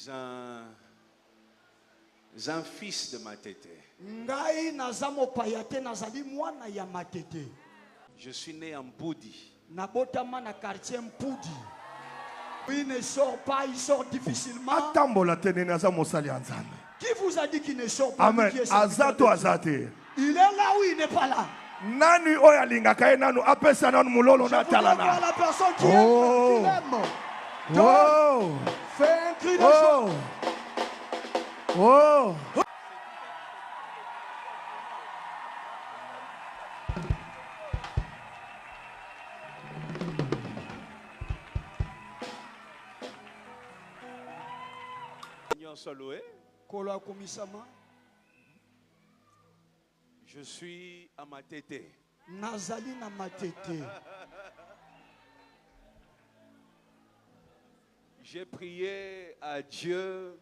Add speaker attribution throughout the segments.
Speaker 1: un fils de Matete. Je suis né en Boudi.
Speaker 2: Il ne sort pas, il sort difficilement. Qui vous a dit qu'il ne sort pas?
Speaker 3: Amen. Azato azate.
Speaker 2: Il est là ou il n'est pas là?
Speaker 3: Nani oyalinga kae nanu apesa nanu mulolo na talana.
Speaker 2: La personne qui aime.
Speaker 3: Oh.
Speaker 2: Fais un cri de joie.
Speaker 3: Oh.
Speaker 1: Je suis à Matete.
Speaker 2: Nazali na Matete.
Speaker 1: J'ai prié à Dieu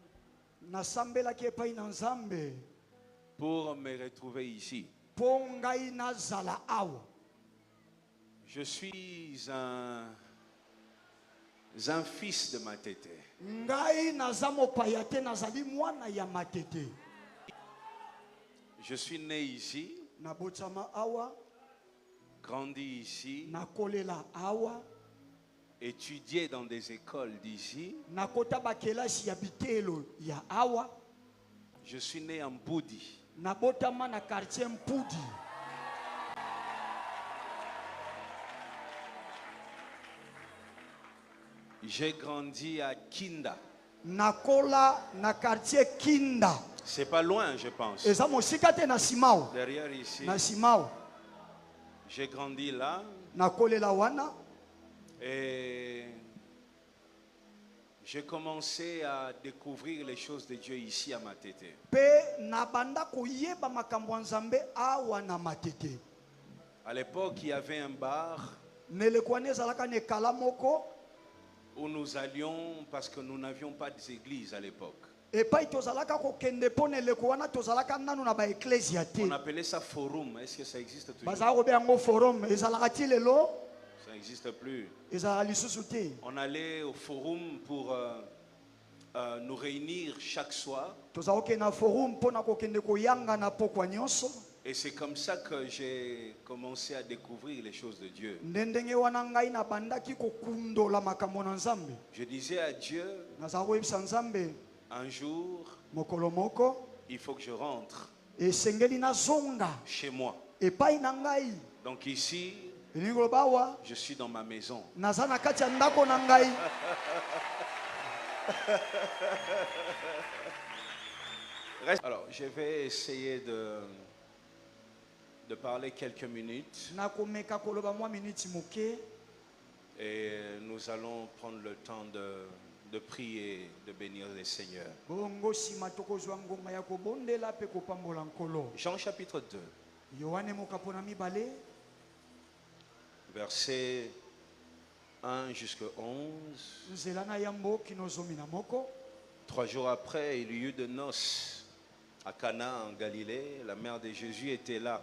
Speaker 1: pour me retrouver ici. Je suis un fils de Matete. Je suis né ici, grandi ici, étudié dans des écoles d'ici. Je suis né en Boudi. J'ai grandi à Kinda. C'est pas loin, je pense. Derrière ici. J'ai grandi là. Et j'ai commencé à découvrir les choses de Dieu ici à Matete. À l'époque, il y avait un bar où nous allions parce que nous n'avions pas d'église à l'époque. On appelait ça forum. Est-ce que ça existe toujours? Ça n'existe plus. On allait au forum pour nous réunir chaque soir. Et c'est comme ça que j'ai commencé à découvrir les choses de Dieu. Je disais à Dieu, un jour, il faut que je rentre chez moi. Donc ici, je suis dans ma maison. Alors, je vais essayer de parler quelques minutes. Et nous allons prendre le temps de prier, de bénir les seigneurs. Jean chapitre 2. Versets 1 jusqu'à 11. 3 jours après, il y eut de noces à Cana en Galilée. La mère de Jésus était là.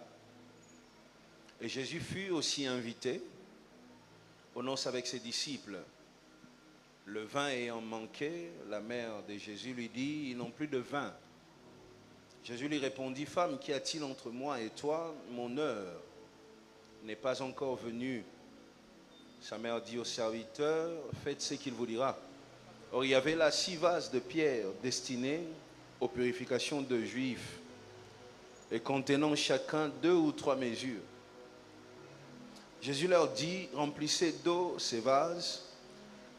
Speaker 1: Et Jésus fut aussi invité aux noces avec ses disciples. Le vin ayant manqué, la mère de Jésus lui dit, ils n'ont plus de vin. Jésus lui répondit, femme, qu'y a-t-il entre moi et toi? Mon heure n'est pas encore venue. Sa mère dit au serviteur, faites ce qu'il vous dira. Or, il y avait là 6 vases de pierre destinés aux purifications de Juifs et contenant chacun 2 ou 3 mesures. Jésus leur dit, remplissez d'eau ces vases,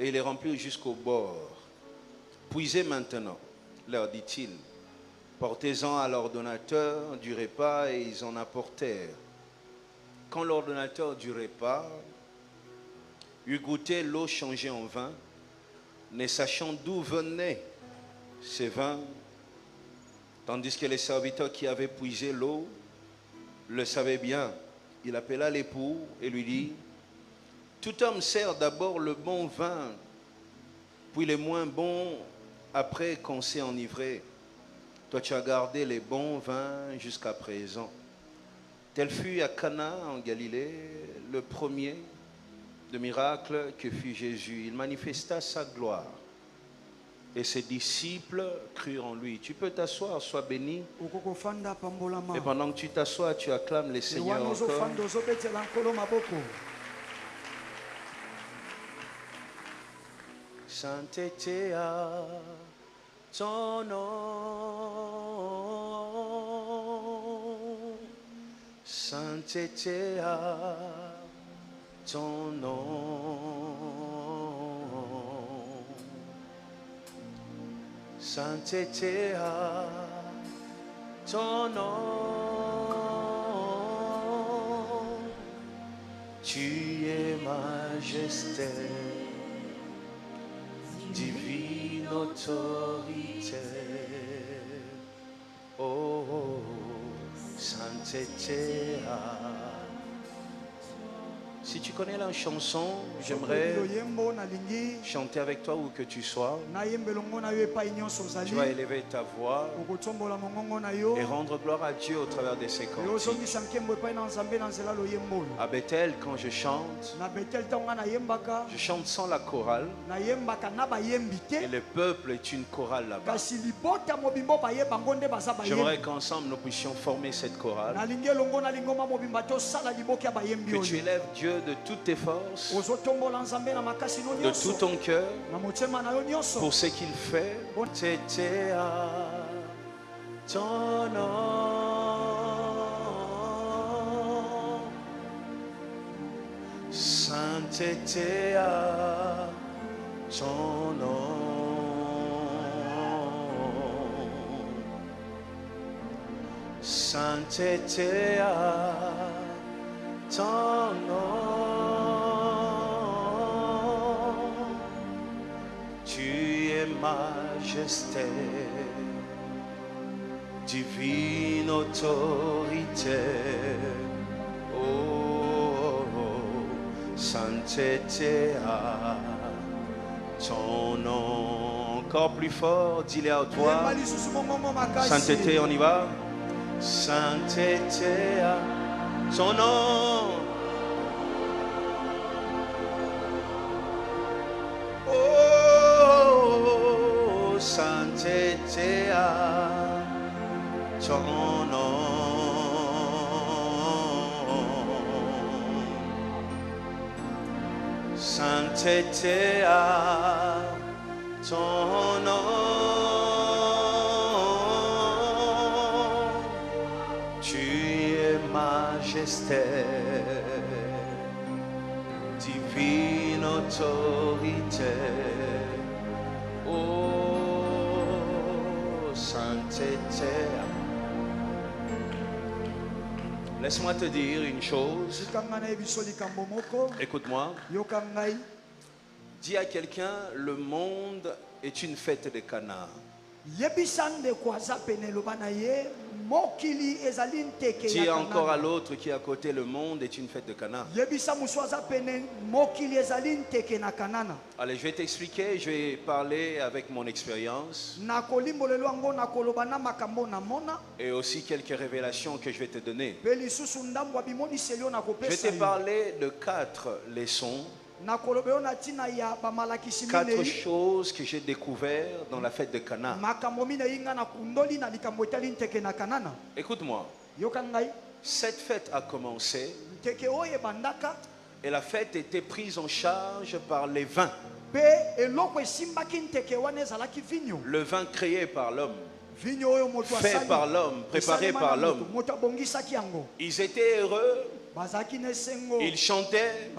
Speaker 1: et ils les remplirent jusqu'au bord. Puisez maintenant, leur dit-il, portez-en à l'ordonnateur du repas, et ils en apportèrent. Quand l'ordonnateur du repas eut goûté l'eau changée en vin, ne sachant d'où venait ces vins, tandis que les serviteurs qui avaient puisé l'eau le savaient bien, il appela l'époux et lui dit, tout homme sert d'abord le bon vin, puis les moins bons après qu'on s'est enivré. Toi tu as gardé les bons vins jusqu'à présent. Tel fut à Cana en Galilée le premier de miracles que fit Jésus. Il manifesta sa gloire Et ses disciples crurent en lui. Tu peux t'asseoir, sois béni. Et pendant que tu t'assois, tu acclames les Seigneurs encore. Sainteté à ton nom. Sainteté à ton nom. Sainteté à ton nom. Tu es majesté, divine autorité. Oh, sainteté à. Si tu connais la chanson, j'aimerais chanter avec toi où que tu sois. Tu vas élever ta voix et rendre gloire à Dieu au travers de ces cantiques. À Bethel, quand je chante sans la chorale. Et le peuple est une chorale là-bas. J'aimerais qu'ensemble nous puissions former cette chorale. Que tu élèves Dieu de toutes tes forces, de tout ton cœur, pour ce qu'il fait. C'était à ton nom, sainteté à ton nom, sainteté à ton nom. Tu es majesté, divine autorité. Oh, sainteté à ton nom. Encore plus fort, dis-le à toi. Sainteté, on y va. Sainteté à ton nom. Oh, sainteté à ton nom. Sainteté à ton nom. Tu es majesté, divine autorité. Oh, sainteté. Laisse-moi te dire une chose. Écoute-moi. Dis à quelqu'un, le monde est une fête de Cana. Dis encore à l'autre qui est à côté, le monde est une fête de Cana. Allez, je vais t'expliquer, je vais parler avec mon expérience et aussi quelques révélations que je vais te donner. Je vais te parler de 4 leçons, 4 choses que j'ai découvertes dans la fête de Cana. Écoute-moi, cette fête a commencé et la fête était prise en charge par les vins. Le vin créé par l'homme, fait par l'homme, préparé par l'homme. Ils étaient heureux. Ils chantaient,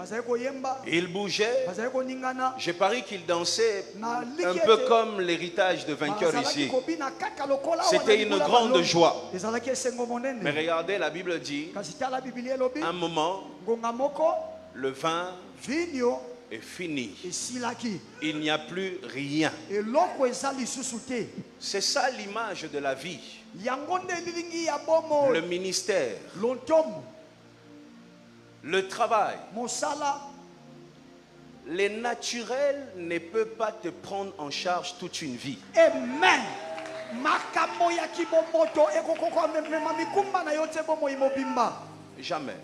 Speaker 1: ils bougeaient. Je parie qu'ils dansaient un peu comme l'héritage de vainqueur ici. C'était une grande joie. Mais regardez, la Bible dit, un moment, le vin est fini. Il n'y a plus rien. C'est ça l'image de la vie. Le ministère, le travail, les naturels ne peuvent pas te prendre en charge toute une vie.
Speaker 2: Amen.
Speaker 1: Jamais.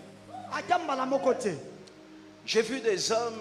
Speaker 1: J'ai vu des hommes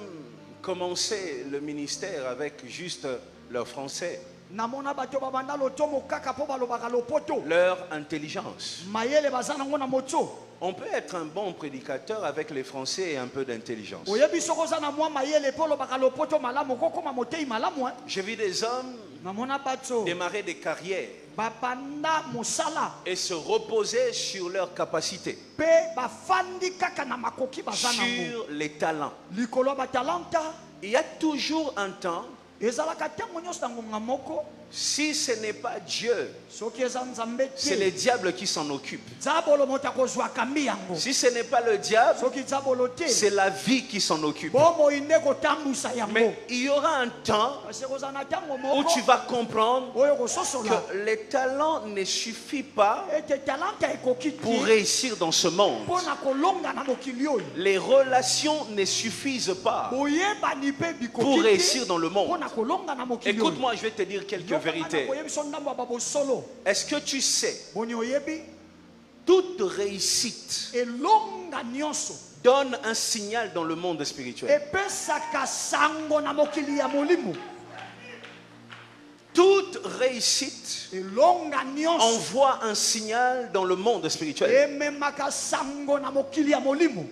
Speaker 1: commencer le ministère avec juste leur français.
Speaker 2: namona bato babanda lotomo kaka po balobaka lopoto
Speaker 1: leur intelligence.
Speaker 2: mayele baza nango na moto.
Speaker 1: On peut être un bon prédicateur avec les Français et un peu d'intelligence.
Speaker 2: Oyebi soko za na mwa mayele po lobaka lopoto malamu kokoma motei malamu.
Speaker 1: J'ai vu des hommes
Speaker 2: Namona bato
Speaker 1: démarrer des carrières
Speaker 2: bapanda musala
Speaker 1: et se reposer sur leurs capacités,
Speaker 2: pe bafandi kaka na makoki baza nango
Speaker 1: sur les talents.
Speaker 2: likolo batalanta.
Speaker 1: Il y a toujours un temps,
Speaker 2: Ezalaka tango nyonso na ngonga moko
Speaker 1: si ce n'est pas Dieu,
Speaker 2: soki eza nzambe
Speaker 1: c'est
Speaker 2: te
Speaker 1: les diables qui s'en occupent.
Speaker 2: nzabolo moto akozwa kambi yango.
Speaker 1: Si ce n'est pas le diable,
Speaker 2: Soki nzabolo te
Speaker 1: c'est la vie qui s'en occupe.
Speaker 2: bomoi nde kotambusa yango.
Speaker 1: Mais il y aura un temps
Speaker 2: Kasi kozala na tango
Speaker 1: où
Speaker 2: moko
Speaker 1: tu vas comprendre
Speaker 2: oyo kososola
Speaker 1: que les talents ne suffisent pas
Speaker 2: ete talanta ekoki
Speaker 1: pour
Speaker 2: te
Speaker 1: réussir dans ce monde.
Speaker 2: mpona kolonga na mokili oyo.
Speaker 1: Les relations ne suffisent pas
Speaker 2: boyebani mpe
Speaker 1: pour
Speaker 2: bikoki
Speaker 1: réussir
Speaker 2: te
Speaker 1: dans le monde.
Speaker 2: mpona kolonga na mokili oyo.
Speaker 1: Écoute-moi, je vais te dire quelques vérités.
Speaker 2: koyebiso ndambo ya babosolo
Speaker 1: Est-ce que tu sais,
Speaker 2: boni oyebi
Speaker 1: toute réussite
Speaker 2: elonga nyonso
Speaker 1: donne un signal dans le monde spirituel.
Speaker 2: epesaka sango na mokili ya molimo.
Speaker 1: Toute réussite
Speaker 2: elonga nyonso
Speaker 1: envoie un signal dans le monde spirituel.
Speaker 2: ememaka sango na mokili ya molimo.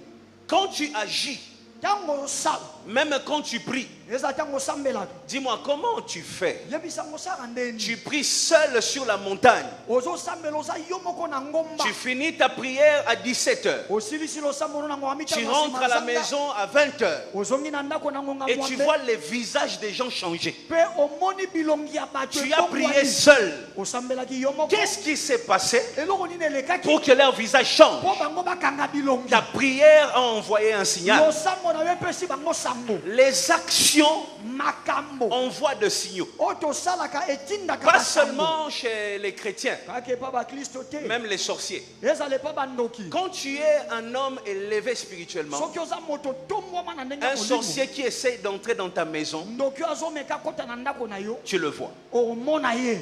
Speaker 1: Quand tu agis,
Speaker 2: Tango osala
Speaker 1: même quand tu pries,
Speaker 2: eza tango osambelaka
Speaker 1: dis-moi comment tu fais.
Speaker 2: yebisango osala ndeni
Speaker 1: Tu pries seul sur la montagne.
Speaker 2: ozosambela oza yo moko na ngomba
Speaker 1: Tu finis ta prière à 17h.
Speaker 2: osilisili osambolo na ngonga
Speaker 1: Tu
Speaker 2: mitano
Speaker 1: rentres à la maison à 20h.
Speaker 2: ozongi na ndako na ngonga
Speaker 1: Et tu
Speaker 2: mwambe
Speaker 1: vois les visages des gens changer.
Speaker 2: mpe omoni bilongi ya bato
Speaker 1: Tu as prié
Speaker 2: etongwani.
Speaker 1: seul.
Speaker 2: osambelaki yo moko
Speaker 1: Qu'est-ce qui s'est passé
Speaker 2: eloko nini elekaki
Speaker 1: pour que leur visage change?
Speaker 2: mpo bango bakanga bilongi
Speaker 1: Ta prière a envoyé un signal.
Speaker 2: losambo na yo epesi bango sango
Speaker 1: Les actions
Speaker 2: makambo
Speaker 1: envoient de signaux.
Speaker 2: oyo tosalaka etindaka
Speaker 1: Pas
Speaker 2: basango
Speaker 1: seulement chez les chrétiens,
Speaker 2: kaka epa baklisto te
Speaker 1: même les sorciers.
Speaker 2: ezala epa bandoki
Speaker 1: Quand tu es un homme élevé spirituellement,
Speaker 2: soki oza moto tombwama na ndenge ya
Speaker 1: un
Speaker 2: molimo
Speaker 1: sorcier qui essaye d'entrer dans ta maison,
Speaker 2: ndoki oyo azomeka kota na ndako na yo
Speaker 1: tu le vois.
Speaker 2: omona ye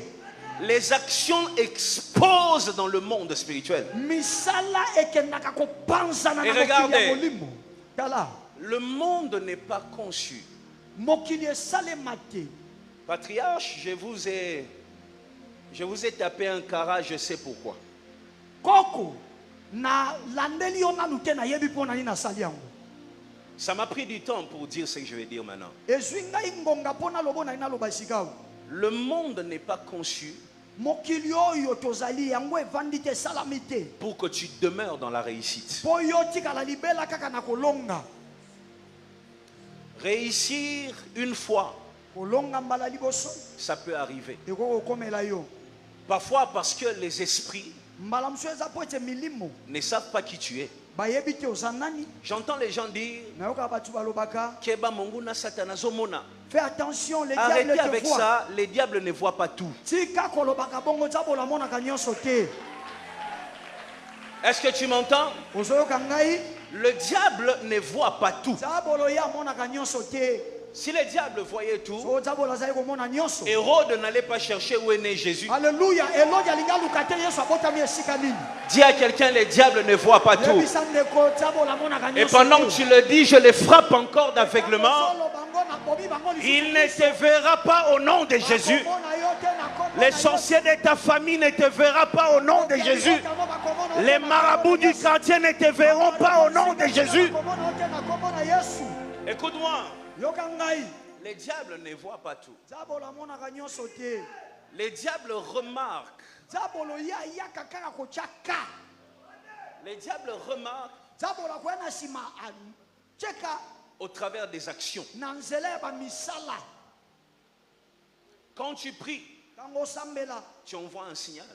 Speaker 1: Les actions exposent dans le monde spirituel.
Speaker 2: misala ekendaka kopanzana
Speaker 1: Et
Speaker 2: na mokili
Speaker 1: regardez.
Speaker 2: ya molimo. Tala
Speaker 1: Le monde n'est pas conçu.
Speaker 2: mokili esalema te.
Speaker 1: Patriarche, je vous ai tapé un cara, je sais pourquoi.
Speaker 2: Koko na landeli yo nanu te nayebi mpo na nini nasali yango.
Speaker 1: Ça m'a pris du temps pour dire ce que je vais dire maintenant.
Speaker 2: ezwi ngai ngonga mpo naloba na ye naloba esika oyo.
Speaker 1: Le monde n'est pas conçu
Speaker 2: mokili oyo tozali yango evandi te esalami te
Speaker 1: pour que tu demeures dans la réussite.
Speaker 2: mpo yo tikala libela kaka na kolonga.
Speaker 1: Réussir une fois,
Speaker 2: kolonga mbala liboso
Speaker 1: ça peut arriver.
Speaker 2: ekoki kokomela yo.
Speaker 1: Parfois parce que les esprits
Speaker 2: mbala mosusu eza mpo ete milimo
Speaker 1: ne savent pas qui tu es.
Speaker 2: bayebi te oza nani.
Speaker 1: J'entends les gens dire
Speaker 2: nayoka bato balobaka
Speaker 1: Keba Monguna Satana Zomona.
Speaker 2: fais attention les diables
Speaker 1: Arrêtez
Speaker 2: te
Speaker 1: avec
Speaker 2: voient.
Speaker 1: ça, les diables ne voient pas tout.
Speaker 2: tika kolobaka bongo nzambo olamonaka nyonso te.
Speaker 1: Est-ce que tu m'entends?
Speaker 2: ozoyoka ngai
Speaker 1: Le diable ne voit pas tout.
Speaker 2: nzabolo ye amonaka nyonso te.
Speaker 1: Si le diable voyait tout,
Speaker 2: so nzabolo azali komona nyonso.
Speaker 1: Hérode n'allait pas chercher où est né Jésus.
Speaker 2: Alléluia. elodi alingi aluka te yesu abotami esika nini.
Speaker 1: Dis à quelqu'un, les diables ne voient pas tout.
Speaker 2: yebisa ndeko nzambo olamonaka
Speaker 1: Et
Speaker 2: nyonso
Speaker 1: pendant que tu le dis, je les frappe encore d'aveuglement. Il
Speaker 2: Il
Speaker 1: ne te verra pas au nom de Jésus. Les sorciers de ta famille ne te verront pas au nom de Jésus. Les marabouts du quartier ne te verront pas au nom de Jésus. Écoute-moi, les diables ne voient pas tout. Les diables remarquent. Les diables remarquent au travers des actions. Quand tu pries, tu envoies un signal.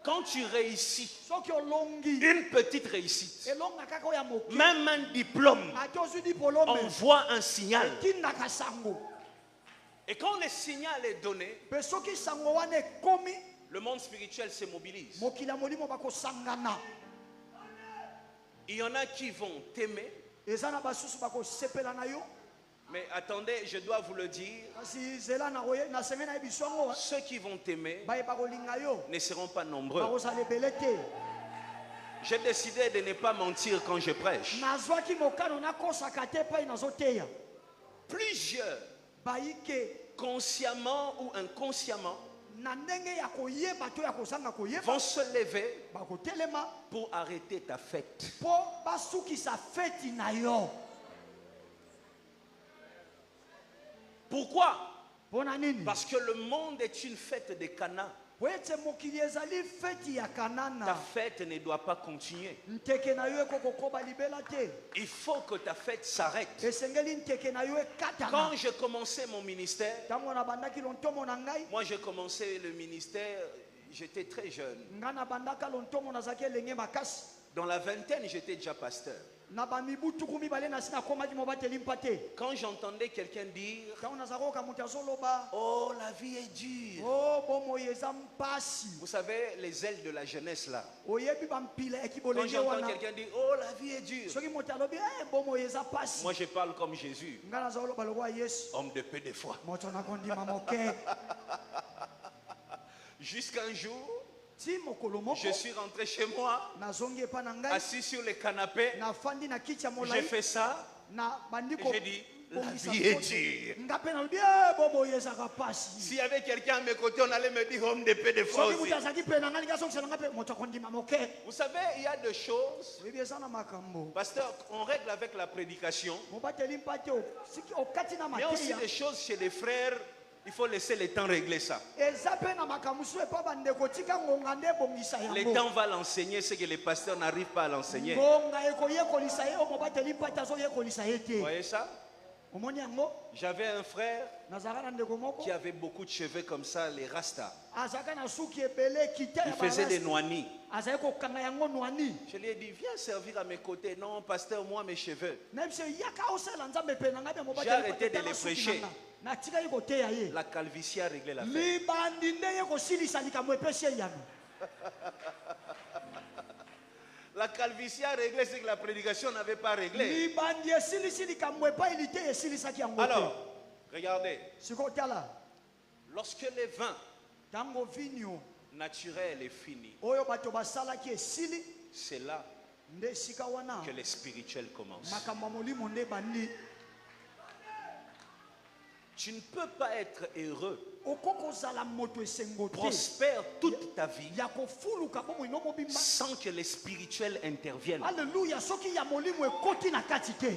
Speaker 1: Quand tu réussis, une petite réussite, même un diplôme, envoie un signal. Et quand le signal est donné, le monde spirituel se mobilise. Il y en a qui vont t'aimer. Mais attendez, je dois vous le dire. Ceux qui vont t'aimer ne seront pas nombreux. J'ai décidé de ne pas mentir quand je prêche. Plusieurs consciemment ou inconsciemment,
Speaker 2: na ndenge ya koyeba to ya kozanga koyeba
Speaker 1: vont se lever
Speaker 2: bakotelema
Speaker 1: pour arrêter ta fête.
Speaker 2: po basukisa feti na yo.
Speaker 1: Pourquoi?
Speaker 2: Pona nini?
Speaker 1: Parce que le monde est une fête de Cana.
Speaker 2: Po ete mokili ezali feti ya
Speaker 1: Ta
Speaker 2: Kanana.
Speaker 1: fête ne doit pas continuer.
Speaker 2: Nteke na yo ekokokoba libela te.
Speaker 1: Il faut que ta fête s'arrête.
Speaker 2: Esengeli nteke na yo ekatana.
Speaker 1: Quand j'ai commencé mon ministère,
Speaker 2: Tango na bandaki lontomo na ngai,
Speaker 1: moi j'ai commencé le ministère, j'étais très jeune.
Speaker 2: nga na bandaka lontomo nazaki elenge makasi.
Speaker 1: Dans la vingtaine, j'étais déjà pasteur.
Speaker 2: Na bamibu tuku mibale na sina komaki mobateli mpate.
Speaker 1: Quand j'entendais quelqu'un dire,
Speaker 2: Tango nazakoka mutu azoloba,
Speaker 1: oh la vie est dure.
Speaker 2: oh bomoye eza mpasi.
Speaker 1: Vous savez, les ailes de la jeunesse là.
Speaker 2: Oyebi bampila
Speaker 1: Quand
Speaker 2: ekibolenge
Speaker 1: j'entends
Speaker 2: wana.
Speaker 1: quelqu'un dire, oh la vie est dure.
Speaker 2: Soki moto alobi bomoye eza pasi.
Speaker 1: Moi je parle comme Jésus,
Speaker 2: Nga nazoloba lokwa Yesu.
Speaker 1: homme de peu de foi.
Speaker 2: Moto nakondima moke.
Speaker 1: Jusqu'un jour,
Speaker 2: Ti mokolo moko
Speaker 1: je suis rentré chez moi,
Speaker 2: nazongi epa na ngai.
Speaker 1: assis sur le canapé.
Speaker 2: Nafandi na kiti ya
Speaker 1: J'ai
Speaker 2: molai.
Speaker 1: fait ça.
Speaker 2: Na bandi
Speaker 1: Et
Speaker 2: ko
Speaker 1: j'ai dit, la
Speaker 2: bongisa
Speaker 1: vie est
Speaker 2: kote.
Speaker 1: dure.
Speaker 2: Nga pe nalobi bomoye ezaka pasi.
Speaker 1: S'il y avait quelqu'un à mes côtés, on allait me dire homme de peu de foi
Speaker 2: Soki
Speaker 1: aussi.
Speaker 2: mutu azalaki pe na ngai likasongisa na ngai pe moto akondima moke.
Speaker 1: Vous savez, il y a des choses,
Speaker 2: Oyebi eza na makambo.
Speaker 1: pasteur, on règle avec la prédication,
Speaker 2: Mobateli mpate okati na
Speaker 1: mais aussi
Speaker 2: mateya.
Speaker 1: des choses chez les frères, il faut laisser le temps régler ça.
Speaker 2: Eza pe na makambo so epa bandeko tika ngonga nde ebongisa
Speaker 1: Le
Speaker 2: yango.
Speaker 1: temps va l'enseigner, ce que les pasteurs n'arrivent pas à l'enseigner. Vous
Speaker 2: Ngonga ekoyekolisa ye o mobateli mpate azoyekolisa ye te.
Speaker 1: voyez ça?
Speaker 2: Omoni yango
Speaker 1: J'avais un frère
Speaker 2: nazalaka na ndeko moko
Speaker 1: qui avait beaucoup de cheveux comme ça, les rastas.
Speaker 2: azalaka na suki ebele kita
Speaker 1: Il
Speaker 2: ya
Speaker 1: faisait des
Speaker 2: barasta.
Speaker 1: noignis.
Speaker 2: azalaki kokanga yango nwani.
Speaker 1: Je lui ai dit, viens servir à mes côtés. Non, pasteur, moi, mes cheveux.
Speaker 2: Na biso yaka osala nzambe pe na ngai pe mobateli
Speaker 1: J'ai arrêté
Speaker 2: mpate
Speaker 1: de les
Speaker 2: tala suki
Speaker 1: prêcher.
Speaker 2: na nga. Natikaki koteya ye.
Speaker 1: La calvitie a réglé l'affaire.
Speaker 2: Libandi nde ye kosilisa likambo epesi ye yano.
Speaker 1: La calvitie a réglé ce que la prédication n'avait pas réglé.
Speaker 2: Libandi esilisi likambo epaili te esilisaki yango te.
Speaker 1: Alors, regardez,
Speaker 2: Sikoyo tala
Speaker 1: lorsque le vin
Speaker 2: ntango vinio
Speaker 1: naturel est fini,
Speaker 2: oyo bato basalaki esili
Speaker 1: c'est là
Speaker 2: nde esika wana
Speaker 1: que le spirituel commence.
Speaker 2: makambo ya molimo nde ebandi.
Speaker 1: Tu ne peux pas être heureux,
Speaker 2: Okoki kozala moto esengo te
Speaker 1: prospère toute ta vie
Speaker 2: ya kofuluka bomoi no mobimba.
Speaker 1: sans que le spirituel intervienne.
Speaker 2: Alléluia, soki ya molimo ekoti na kati te.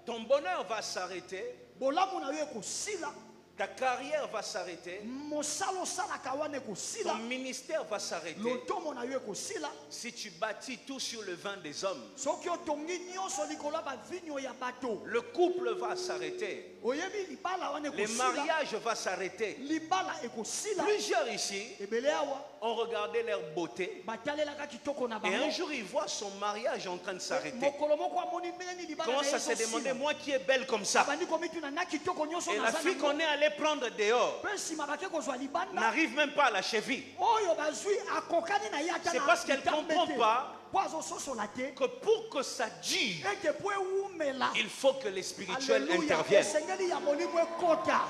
Speaker 1: Ton bonheur va s'arrêter,
Speaker 2: Bolamu na yo ekosila,
Speaker 1: ta carrière va s'arrêter,
Speaker 2: mosala osalaka wana ekosila,
Speaker 1: ton ministère va s'arrêter
Speaker 2: lotomo na yo ekosila.
Speaker 1: si tu bâtis tout sur le vin des hommes.
Speaker 2: Soki otongi nyonso likolo ya bavinio ya bato,
Speaker 1: Le couple va s'arrêter,
Speaker 2: oyebi libala wana
Speaker 1: le
Speaker 2: ekosila,
Speaker 1: mariage va s'arrêter.
Speaker 2: libala ekosila.
Speaker 1: Plusieurs ici
Speaker 2: Ebele awa
Speaker 1: ont regardé leur beauté
Speaker 2: batalelaka kitoko na
Speaker 1: et un
Speaker 2: bango.
Speaker 1: jour ils voient son mariage en train de s'arrêter.
Speaker 2: Mokolo moko amoni ndenge nini libala
Speaker 1: Commence
Speaker 2: na
Speaker 1: à se
Speaker 2: ye
Speaker 1: demander,
Speaker 2: ekosila.
Speaker 1: moi qui est belle comme ça.
Speaker 2: Bandi komituna na kitoko nyonso
Speaker 1: Et la
Speaker 2: naza
Speaker 1: fille
Speaker 2: nango.
Speaker 1: qu'on est allé prendre dehors
Speaker 2: Mpe nsima bake kozwa libanda
Speaker 1: n'arrive même pas à la cheville.
Speaker 2: oyo bazwi akokani na ye ata
Speaker 1: C'est
Speaker 2: na
Speaker 1: parce qu'elle
Speaker 2: litambe
Speaker 1: comprend
Speaker 2: te.
Speaker 1: pas
Speaker 2: Po azososola te
Speaker 1: que pour que ça dure,
Speaker 2: ete po ewumela.
Speaker 1: il faut que les spirituels
Speaker 2: Alléluia,
Speaker 1: interviennent.
Speaker 2: esengeli ya molimo ekota.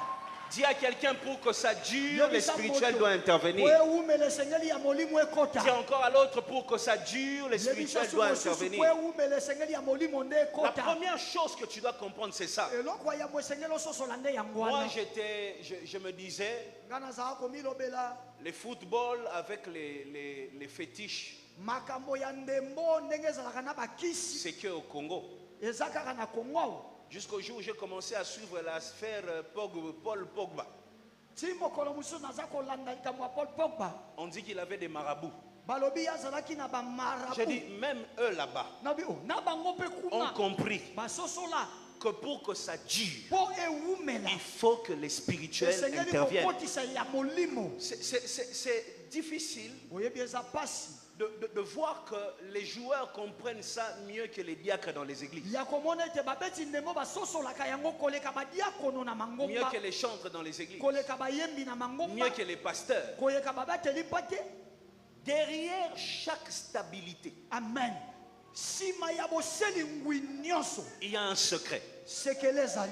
Speaker 1: Dis à quelqu'un, pour que ça dure, les spirituels doivent
Speaker 2: Po
Speaker 1: intervenir.
Speaker 2: ewumela esengeli ya molimo ekota.
Speaker 1: Dis encore à l'autre, pour que ça dure, les
Speaker 2: Yebisa
Speaker 1: spirituels
Speaker 2: su
Speaker 1: doivent
Speaker 2: mosusu po
Speaker 1: intervenir.
Speaker 2: ewumela esengeli ya molimo nde
Speaker 1: La
Speaker 2: ekota.
Speaker 1: première chose que tu dois comprendre, c'est ça.
Speaker 2: Eloko ya mo esengeli ososola nde yango
Speaker 1: Moi,
Speaker 2: wana.
Speaker 1: je me disais,
Speaker 2: Nga nazala komilobela
Speaker 1: le football avec les fétiches,
Speaker 2: makambo ya ndembo ndenge ezalaka na bakisi
Speaker 1: c'est qu'au Congo.
Speaker 2: eza kaka na Kongo awa.
Speaker 1: Jusqu'au jour où j'ai commencé à suivre la sphère Paul Pogba.
Speaker 2: Ti mokolo mosusu naza kolanda likambo ya Paul Pogba.
Speaker 1: On dit qu'il avait des marabouts.
Speaker 2: Balobi azalaki na bamarabu.
Speaker 1: J'ai dit, même eux là-bas
Speaker 2: Nabi o na bango pe
Speaker 1: ont
Speaker 2: kuna
Speaker 1: compris
Speaker 2: basosola
Speaker 1: que pour que ça dure,
Speaker 2: po ewumela
Speaker 1: il faut que les spirituels
Speaker 2: esengeli
Speaker 1: interviennent.
Speaker 2: kokotisa ya molimo.
Speaker 1: C'est difficile
Speaker 2: Oyebi eza pasi
Speaker 1: de voir que les joueurs comprennent ça mieux que les diacres dans les églises,
Speaker 2: ya komona ete babeti ndembo basosolaka yango koleka badiakono na
Speaker 1: mieux
Speaker 2: mangomba,
Speaker 1: que les chantres dans les églises,
Speaker 2: koleka bayembi na mangomba,
Speaker 1: mieux que les pasteurs.
Speaker 2: koyeka babateli pate.
Speaker 1: Derrière chaque stabilité,
Speaker 2: Amen. Sima ya boseli ngwi nyonso
Speaker 1: il y a un secret.
Speaker 2: sekele ezali.